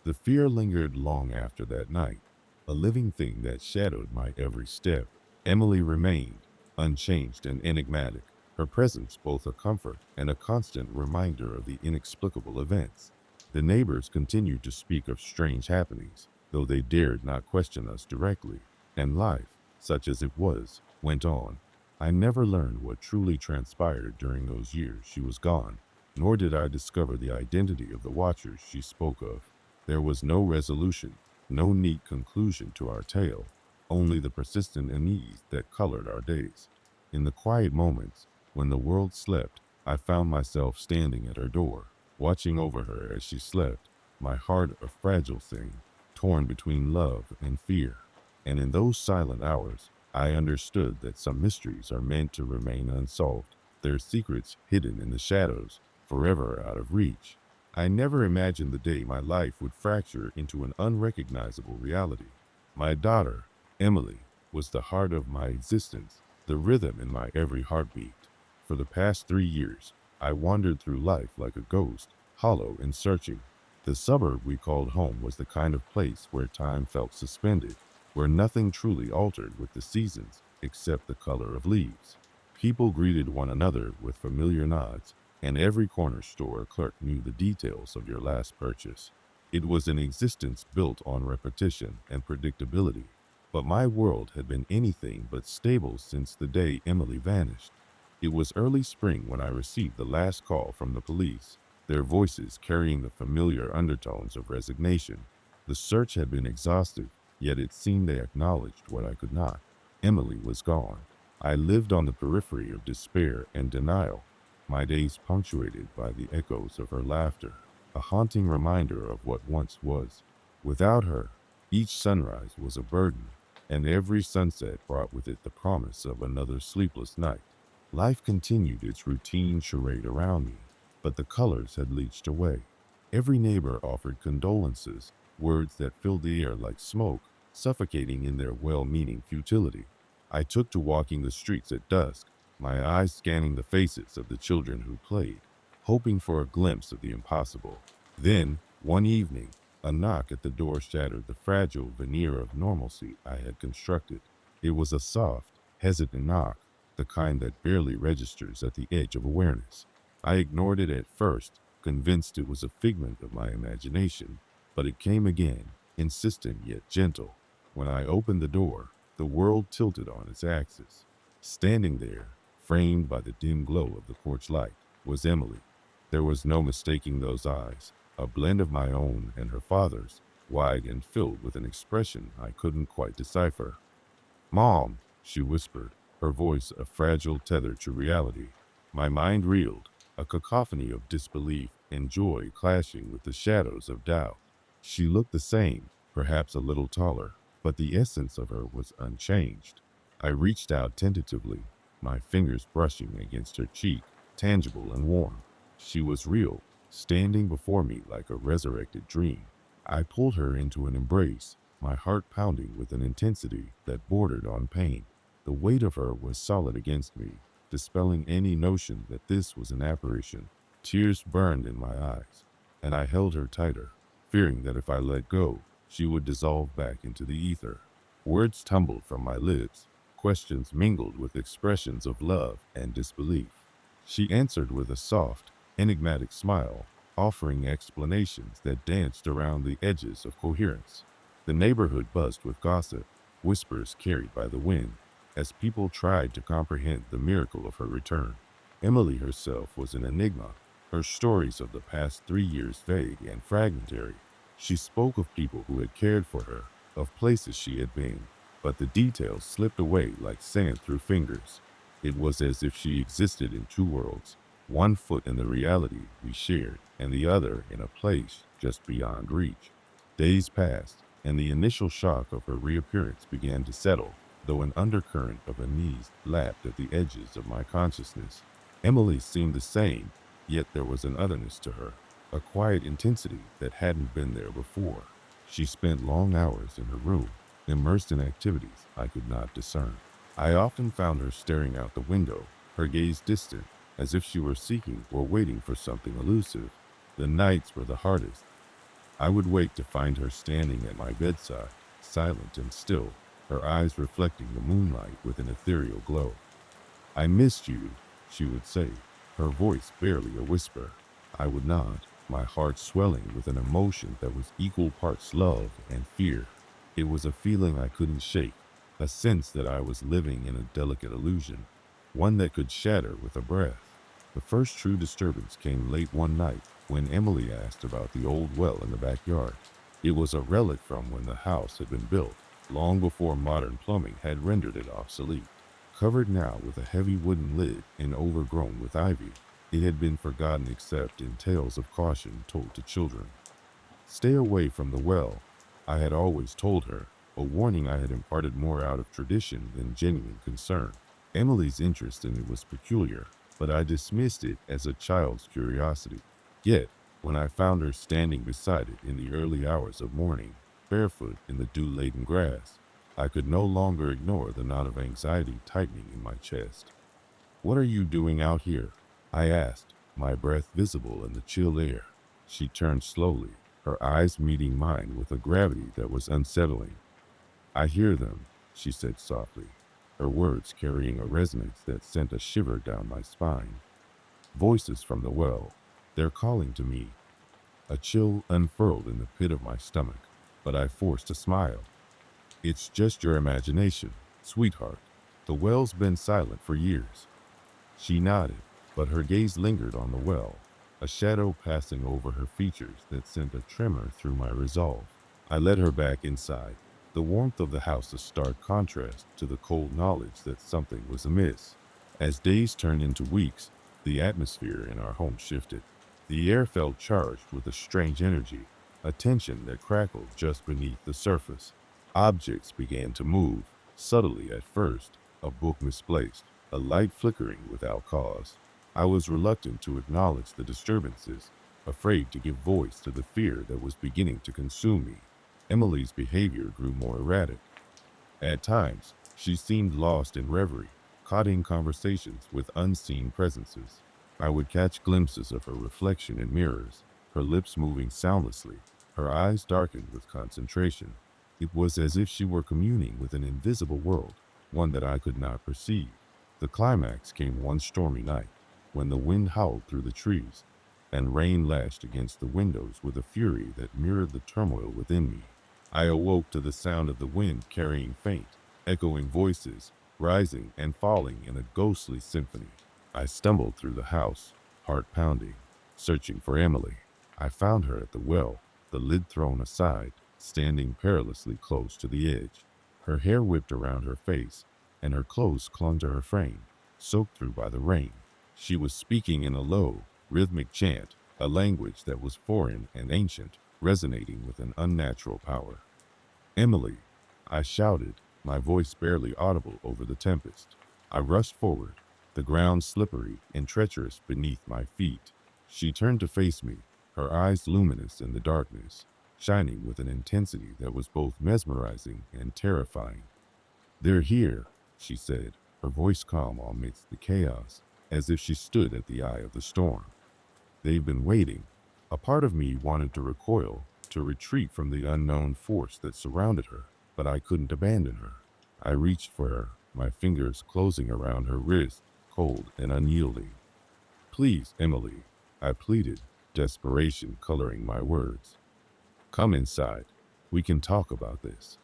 The fear lingered long after that night, a living thing that shadowed my every step. Emily remained, unchanged and enigmatic, her presence both a comfort and a constant reminder of the inexplicable events. The neighbors continued to speak of strange happenings, though they dared not question us directly, and life, such as it was, went on. I never learned what truly transpired during those years she was gone, nor did I discover the identity of the watchers she spoke of. There was no resolution, no neat conclusion to our tale, only the persistent unease that colored our days. In the quiet moments, when the world slept, I found myself standing at her door, watching over her as she slept, my heart a fragile thing, torn between love and fear. And in those silent hours, I understood that some mysteries are meant to remain unsolved, their secrets hidden in the shadows, forever out of reach. I never imagined the day my life would fracture into an unrecognizable reality. My daughter, Emily, was the heart of my existence, the rhythm in my every heartbeat. For the past 3 years, I wandered through life like a ghost, hollow and searching. The suburb we called home was the kind of place where time felt suspended, where nothing truly altered with the seasons except the color of leaves. People greeted one another with familiar nods, and every corner store clerk knew the details of your last purchase. It was an existence built on repetition and predictability, but my world had been anything but stable since the day Emily vanished. It was early spring when I received the last call from the police, their voices carrying the familiar undertones of resignation. The search had been exhaustive, yet it seemed they acknowledged what I could not. Emily was gone. I lived on the periphery of despair and denial, my days punctuated by the echoes of her laughter, a haunting reminder of what once was. Without her, each sunrise was a burden, and every sunset brought with it the promise of another sleepless night. Life continued its routine charade around me, but the colors had leached away. Every neighbor offered condolences, words that filled the air like smoke, suffocating in their well-meaning futility. I took to walking the streets at dusk, my eyes scanning the faces of the children who played, hoping for a glimpse of the impossible. Then, one evening, a knock at the door shattered the fragile veneer of normalcy I had constructed. It was a soft, hesitant knock, the kind that barely registers at the edge of awareness. I ignored it at first, convinced it was a figment of my imagination, but it came again, insistent yet gentle. When I opened the door, the world tilted on its axis. Standing there, framed by the dim glow of the porch light, was Emily. There was no mistaking those eyes, a blend of my own and her father's, wide and filled with an expression I couldn't quite decipher. "Mom," she whispered, her voice a fragile tether to reality. My mind reeled, a cacophony of disbelief and joy clashing with the shadows of doubt. She looked the same, perhaps a little taller, but the essence of her was unchanged. I reached out tentatively, my fingers brushing against her cheek, tangible and warm. She was real, standing before me like a resurrected dream. I pulled her into an embrace, my heart pounding with an intensity that bordered on pain. The weight of her was solid against me, dispelling any notion that this was an apparition. Tears burned in my eyes, and I held her tighter, fearing that if I let go, she would dissolve back into the ether. Words tumbled from my lips, questions mingled with expressions of love and disbelief. She answered with a soft, enigmatic smile, offering explanations that danced around the edges of coherence. The neighborhood buzzed with gossip, whispers carried by the wind, as people tried to comprehend the miracle of her return. Emily herself was an enigma, her stories of the past 3 years vague and fragmentary. She spoke of people who had cared for her, of places she had been, but the details slipped away like sand through fingers. It was as if she existed in two worlds, one foot in the reality we shared, and the other in a place just beyond reach. Days passed, and the initial shock of her reappearance began to settle, though an undercurrent of unease lapped at the edges of my consciousness. Emily seemed the same, yet there was an otherness to her, a quiet intensity that hadn't been there before. She spent long hours in her room, immersed in activities I could not discern. I often found her staring out the window, her gaze distant, as if she were seeking or waiting for something elusive. The nights were the hardest. I would wake to find her standing at my bedside, silent and still, her eyes reflecting the moonlight with an ethereal glow. "I missed you," she would say, her voice barely a whisper. I would nod, my heart swelling with an emotion that was equal parts love and fear. It was a feeling I couldn't shake, a sense that I was living in a delicate illusion, one that could shatter with a breath. The first true disturbance came late one night when Emily asked about the old well in the backyard. It was a relic from when the house had been built, long before modern plumbing had rendered it obsolete. Covered now with a heavy wooden lid and overgrown with ivy, it had been forgotten except in tales of caution told to children. "Stay away from the well," I had always told her, a warning I had imparted more out of tradition than genuine concern. Emily's interest in it was peculiar, but I dismissed it as a child's curiosity. Yet, when I found her standing beside it in the early hours of morning, barefoot in the dew-laden grass, I could no longer ignore the knot of anxiety tightening in my chest. "What are you doing out here?" I asked, my breath visible in the chill air. She turned slowly, her eyes meeting mine with a gravity that was unsettling. "I hear them," she said softly, her words carrying a resonance that sent a shiver down my spine. "Voices from the well. They're calling to me." A chill unfurled in the pit of my stomach, but I forced a smile. "It's just your imagination, sweetheart. The well's been silent for years." She nodded, but her gaze lingered on the well, a shadow passing over her features that sent a tremor through my resolve. I led her back inside, the warmth of the house a stark contrast to the cold knowledge that something was amiss. As days turned into weeks, the atmosphere in our home shifted. The air felt charged with a strange energy, a tension that crackled just beneath the surface. Objects began to move, subtly at first, a book misplaced, a light flickering without cause. I was reluctant to acknowledge the disturbances, afraid to give voice to the fear that was beginning to consume me. Emily's behavior grew more erratic. At times, she seemed lost in reverie, caught in conversations with unseen presences. I would catch glimpses of her reflection in mirrors, her lips moving soundlessly, her eyes darkened with concentration. It was as if she were communing with an invisible world, one that I could not perceive. The climax came one stormy night, when the wind howled through the trees, and rain lashed against the windows with a fury that mirrored the turmoil within me. I awoke to the sound of the wind carrying faint, echoing voices, rising and falling in a ghostly symphony. I stumbled through the house, heart pounding, searching for Emily. I found her at the well, the lid thrown aside, standing perilously close to the edge. Her hair whipped around her face, and her clothes clung to her frame, soaked through by the rain. She was speaking in a low, rhythmic chant, a language that was foreign and ancient, resonating with an unnatural power. "Emily!" I shouted, my voice barely audible over the tempest. I rushed forward, the ground slippery and treacherous beneath my feet. She turned to face me, her eyes luminous in the darkness, shining with an intensity that was both mesmerizing and terrifying. "They're here," she said, her voice calm amidst the chaos, as if she stood at the eye of the storm. "They've been waiting." A part of me wanted to recoil, to retreat from the unknown force that surrounded her, but I couldn't abandon her. I reached for her, my fingers closing around her wrist, cold and unyielding. "Please, Emily," I pleaded, desperation coloring my words. "Come inside. We can talk about this."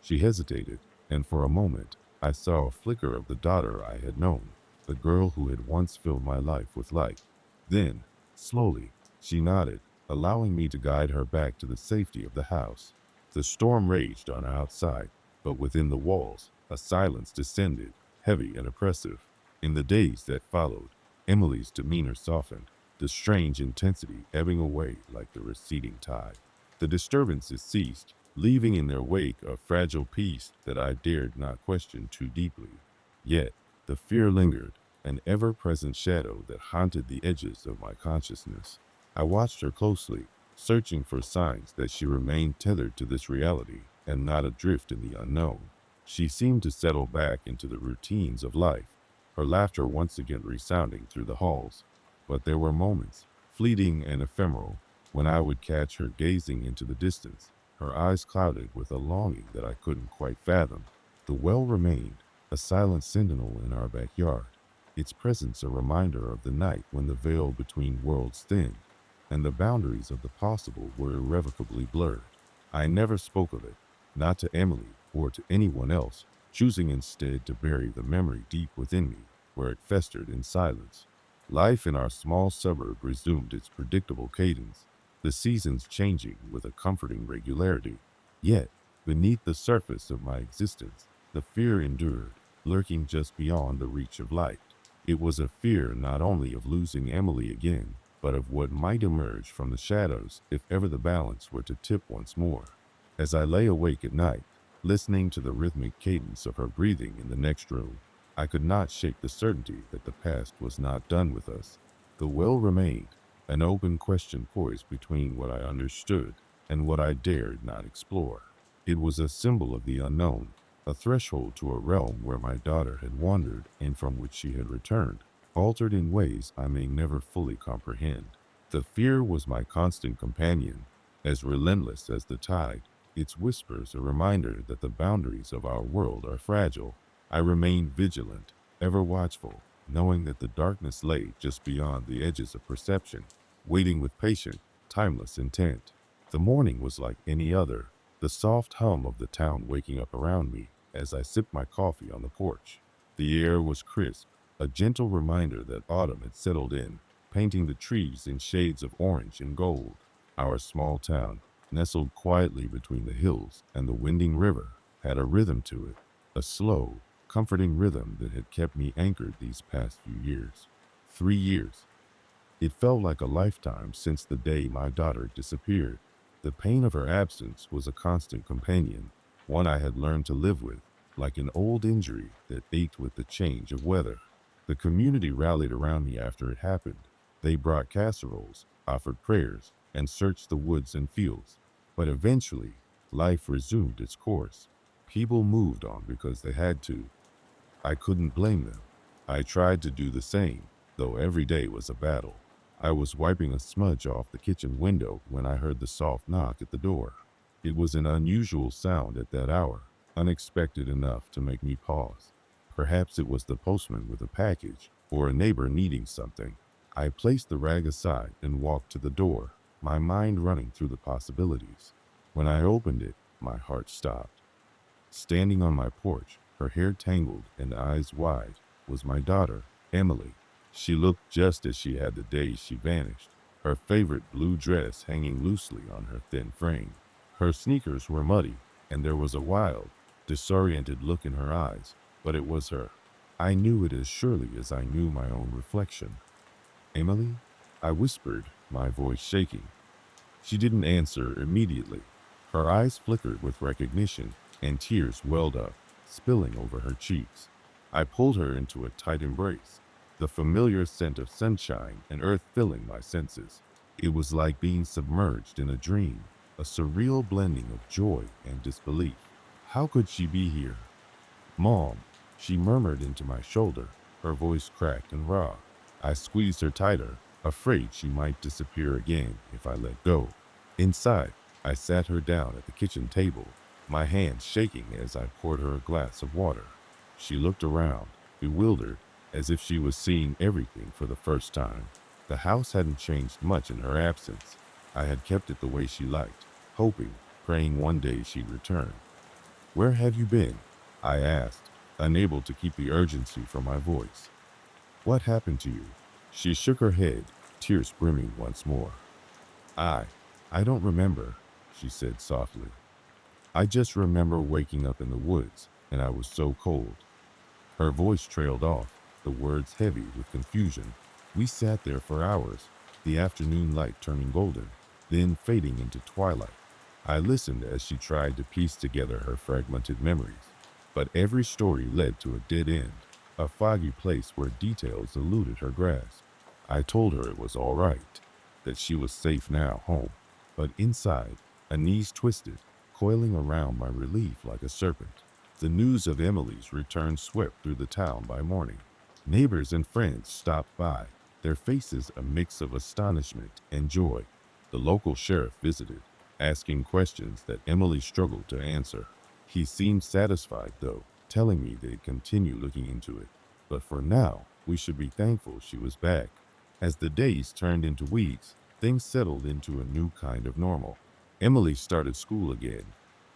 She hesitated, and for a moment, I saw a flicker of the daughter I had known, the girl who had once filled my life with light. Then, Slowly, she nodded, allowing me to guide her back to the safety of the house. The storm raged on outside, but within the walls, a silence descended, heavy and oppressive. In the days that followed, Emily's demeanor softened, the strange intensity ebbing away like the receding tide. The disturbances ceased, leaving in their wake a fragile peace that I dared not question too deeply. Yet, the fear lingered, an ever-present shadow that haunted the edges of my consciousness. I watched her closely, searching for signs that she remained tethered to this reality and not adrift in the unknown. She seemed to settle back into the routines of life, her laughter once again resounding through the halls. But there were moments, fleeting and ephemeral, when I would catch her gazing into the distance, her eyes clouded with a longing that I couldn't quite fathom. The well remained, a silent sentinel in our backyard, its presence a reminder of the night when the veil between worlds thinned, and the boundaries of the possible were irrevocably blurred. I never spoke of it, not to Emily or to anyone else, choosing instead to bury the memory deep within me, where it festered in silence. Life in our small suburb resumed its predictable cadence, the seasons changing with a comforting regularity. Yet, beneath the surface of my existence, the fear endured, lurking just beyond the reach of light. It was a fear not only of losing Emily again, but of what might emerge from the shadows if ever the balance were to tip once more. As I lay awake at night, listening to the rhythmic cadence of her breathing in the next room, I could not shake the certainty that the past was not done with us. The will remained, an open question poised between what I understood and what I dared not explore. It was a symbol of the unknown, a threshold to a realm where my daughter had wandered and from which she had returned, altered in ways I may never fully comprehend. The fear was my constant companion, as relentless as the tide, its whispers a reminder that the boundaries of our world are fragile. I remained vigilant, ever watchful, knowing that the darkness lay just beyond the edges of perception, waiting with patient, timeless intent. The morning was like any other, the soft hum of the town waking up around me as I sipped my coffee on the porch. The air was crisp, a gentle reminder that autumn had settled in, painting the trees in shades of orange and gold. Our small town, nestled quietly between the hills and the winding river, had a rhythm to it, a slow, comforting rhythm that had kept me anchored these past few years. 3 years. It felt like a lifetime since the day my daughter disappeared. The pain of her absence was a constant companion, one I had learned to live with, like an old injury that ached with the change of weather. The community rallied around me after it happened. They brought casseroles, offered prayers, and searched the woods and fields. But eventually, life resumed its course. People moved on because they had to. I couldn't blame them. I tried to do the same, though every day was a battle. I was wiping a smudge off the kitchen window when I heard the soft knock at the door. It was an unusual sound at that hour, unexpected enough to make me pause. Perhaps it was the postman with a package, or a neighbor needing something. I placed the rag aside and walked to the door, my mind running through the possibilities. When I opened it, my heart stopped. Standing on my porch, her hair tangled and eyes wide, was my daughter, Emily. She looked just as she had the day she vanished, her favorite blue dress hanging loosely on her thin frame. Her sneakers were muddy, and there was a wild, disoriented look in her eyes, but it was her. I knew it as surely as I knew my own reflection. Emily? I whispered, my voice shaking. She didn't answer immediately. Her eyes flickered with recognition, and tears welled up, spilling over her cheeks. I pulled her into a tight embrace, the familiar scent of sunshine and earth filling my senses. It was like being submerged in a dream, a surreal blending of joy and disbelief. How could she be here? Mom, she murmured into my shoulder, her voice cracked and raw. I squeezed her tighter, afraid she might disappear again if I let go. Inside, I sat her down at the kitchen table, my hands shaking as I poured her a glass of water. She looked around, bewildered, as if she was seeing everything for the first time. The house hadn't changed much in her absence. I had kept it the way she liked, hoping, praying one day she'd return. "Where have you been?" I asked, unable to keep the urgency from my voice. "What happened to you?" She shook her head, tears brimming once more. I, I don't remember, she said softly. I just remember waking up in the woods, and I was so cold. Her voice trailed off, the words heavy with confusion. We sat there for hours, the afternoon light turning golden, then fading into twilight. I listened as she tried to piece together her fragmented memories, but every story led to a dead end, a foggy place where details eluded her grasp. I told her it was all right, that she was safe now home, but inside, a knees twisted, coiling around my relief like a serpent. The news of Emily's return swept through the town by morning. Neighbors and friends stopped by, their faces a mix of astonishment and joy. The local sheriff visited, asking questions that Emily struggled to answer. He seemed satisfied, though, telling me they'd continue looking into it. But for now, we should be thankful she was back. As the days turned into weeks, things settled into a new kind of normal. Emily started school again,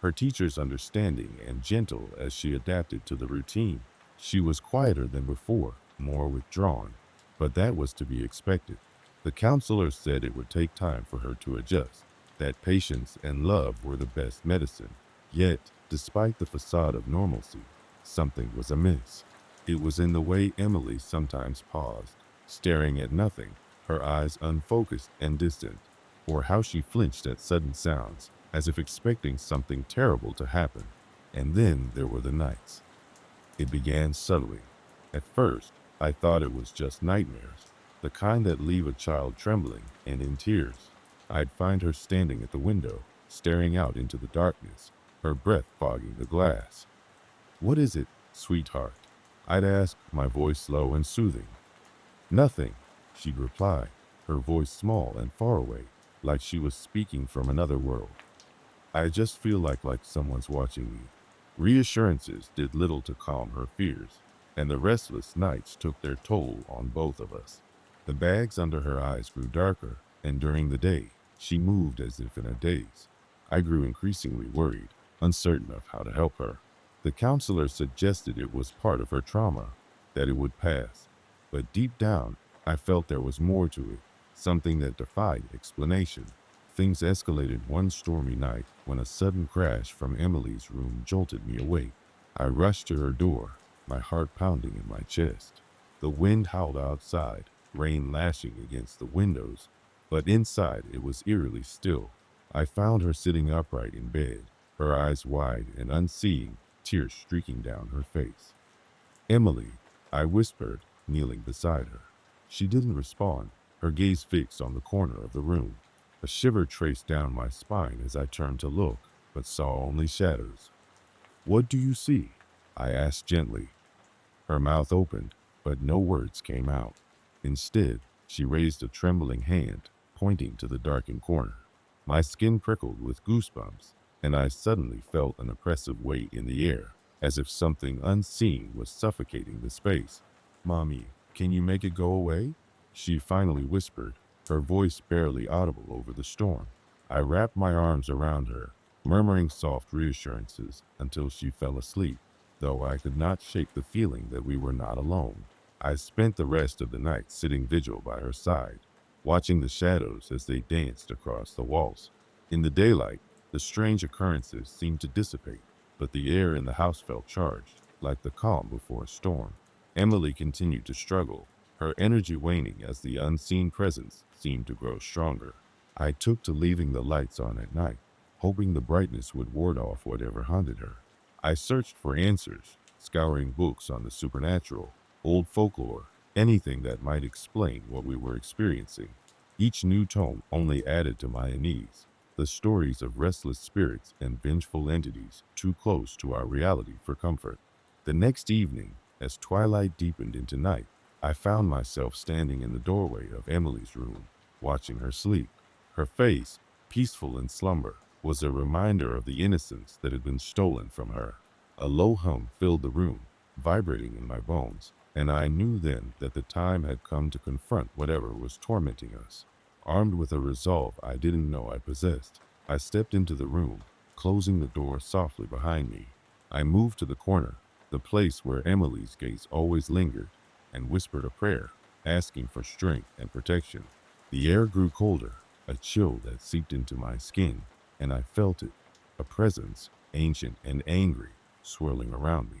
her teachers understanding and gentle as she adapted to the routine. She was quieter than before, more withdrawn, but that was to be expected. The counselor said it would take time for her to adjust, that patience and love were the best medicine. Yet, despite the facade of normalcy, something was amiss. It was in the way Emily sometimes paused, staring at nothing, her eyes unfocused and distant, or how she flinched at sudden sounds, as if expecting something terrible to happen. And then there were the nights. It began subtly. At first, I thought it was just nightmares, the kind that leave a child trembling and in tears. I'd find her standing at the window, staring out into the darkness, her breath fogging the glass. "What is it, sweetheart?" I'd ask, my voice low and soothing. "Nothing," she'd reply, her voice small and far away, like she was speaking from another world. I just feel like someone's watching me. Reassurances did little to calm her fears, and the restless nights took their toll on both of us. The bags under her eyes grew darker, and during the day, she moved as if in a daze. I grew increasingly worried, uncertain of how to help her. The counselor suggested it was part of her trauma, that it would pass. But deep down, I felt there was more to it, something that defied explanation. Things escalated one stormy night when a sudden crash from Emily's room jolted me awake. I rushed to her door, my heart pounding in my chest. The wind howled outside, rain lashing against the windows, but inside it was eerily still. I found her sitting upright in bed, her eyes wide and unseeing, tears streaking down her face. "Emily," I whispered, kneeling beside her. She didn't respond, her gaze fixed on the corner of the room. A shiver traced down my spine as I turned to look, but saw only shadows. "What do you see?" I asked gently. Her mouth opened, but no words came out. Instead, she raised a trembling hand, pointing to the darkened corner. My skin prickled with goosebumps, and I suddenly felt an oppressive weight in the air, as if something unseen was suffocating the space. "Mommy, can you make it go away?" she finally whispered, her voice barely audible over the storm. I wrapped my arms around her, murmuring soft reassurances until she fell asleep, though I could not shake the feeling that we were not alone. I spent the rest of the night sitting vigil by her side, watching the shadows as they danced across the walls. In the daylight, the strange occurrences seemed to dissipate, but the air in the house felt charged, like the calm before a storm. Emily continued to struggle, her energy waning as the unseen presence seemed to grow stronger. I took to leaving the lights on at night, hoping the brightness would ward off whatever haunted her. I searched for answers, scouring books on the supernatural, old folklore, anything that might explain what we were experiencing. Each new tome only added to my unease, the stories of restless spirits and vengeful entities too close to our reality for comfort. The next evening, as twilight deepened into night, I found myself standing in the doorway of Emily's room, watching her sleep. Her face, peaceful in slumber, was a reminder of the innocence that had been stolen from her. A low hum filled the room, vibrating in my bones, and I knew then that the time had come to confront whatever was tormenting us. Armed with a resolve I didn't know I possessed, I stepped into the room, closing the door softly behind me. I moved to the corner, the place where Emily's gaze always lingered, and whispered a prayer, asking for strength and protection. The air grew colder, a chill that seeped into my skin, and I felt it, a presence, ancient and angry, swirling around me.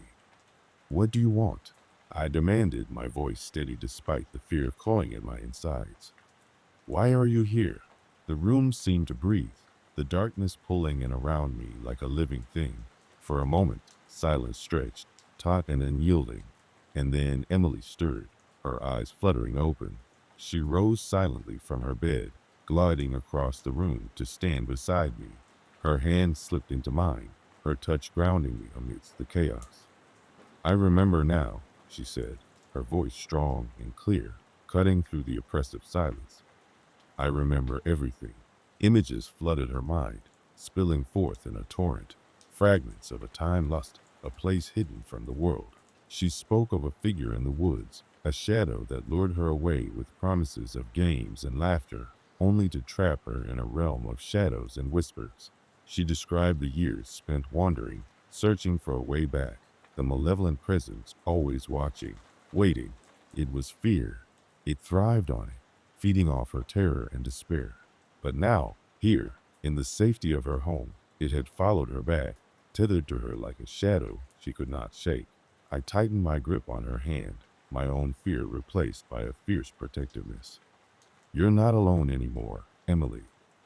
What do you want? I demanded, my voice steady despite the fear clawing at my insides. Why are you here? The room seemed to breathe, the darkness pulling in around me like a living thing. For a moment, silence stretched, taut and unyielding, and then Emily stirred, her eyes fluttering open. She rose silently from her bed, gliding across the room to stand beside me. Her hand slipped into mine, her touch grounding me amidst the chaos. I remember now, she said, her voice strong and clear, cutting through the oppressive silence. I remember everything. Images flooded her mind, spilling forth in a torrent. Fragments of a time lost, a place hidden from the world. She spoke of a figure in the woods, a shadow that lured her away with promises of games and laughter, only to trap her in a realm of shadows and whispers. She described the years spent wandering, searching for a way back, the malevolent presence always watching, waiting. It was fear. It thrived on it, feeding off her terror and despair. But now, here, in the safety of her home, it had followed her back, tethered to her like a shadow she could not shake. I tightened my grip on her hand, my own fear replaced by a fierce protectiveness. You're not alone anymore, Emily.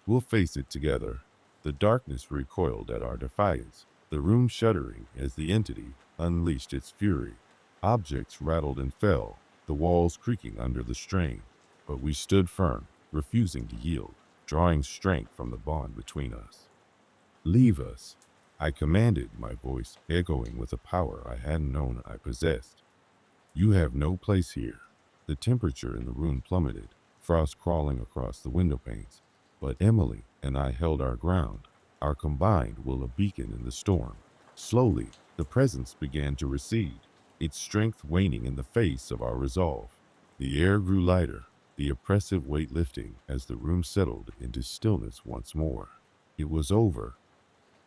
We'll face it together. The darkness recoiled at our defiance, the room shuddering as the entity unleashed its fury. Objects rattled and fell, the walls creaking under the strain. But we stood firm, refusing to yield, drawing strength from the bond between us. Leave us, I commanded, my voice echoing with a power I hadn't known I possessed. You have no place here. The temperature in the room plummeted, frost crawling across the window panes. But Emily and I held our ground, our combined will a beacon in the storm. Slowly, the presence began to recede, its strength waning in the face of our resolve. The air grew lighter, the oppressive weight lifting as the room settled into stillness once more. It was over.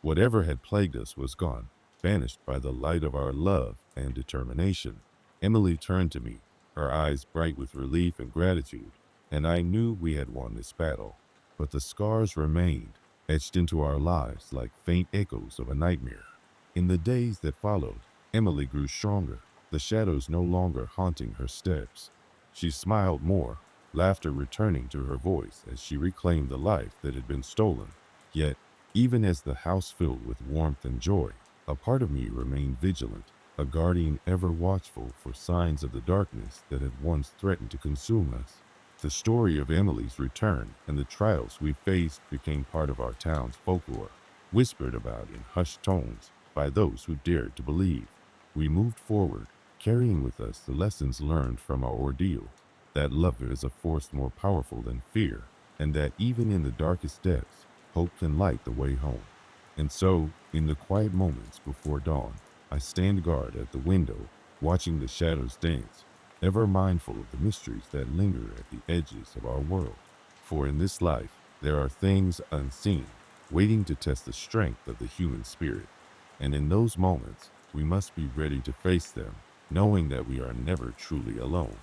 Whatever had plagued us was gone, banished by the light of our love and determination. Emily turned to me, her eyes bright with relief and gratitude, and I knew we had won this battle. But the scars remained, etched into our lives like faint echoes of a nightmare. In the days that followed, Emily grew stronger, the shadows no longer haunting her steps. She smiled more, laughter returning to her voice as she reclaimed the life that had been stolen. Yet, even as the house filled with warmth and joy, a part of me remained vigilant, a guardian ever watchful for signs of the darkness that had once threatened to consume us. The story of Emily's return and the trials we faced became part of our town's folklore, whispered about in hushed tones by those who dared to believe. We moved forward, carrying with us the lessons learned from our ordeal, that love is a force more powerful than fear, and that even in the darkest depths, hope can light the way home. And so, in the quiet moments before dawn, I stand guard at the window, watching the shadows dance, ever mindful of the mysteries that linger at the edges of our world. For in this life, there are things unseen, waiting to test the strength of the human spirit. And in those moments, we must be ready to face them, knowing that we are never truly alone.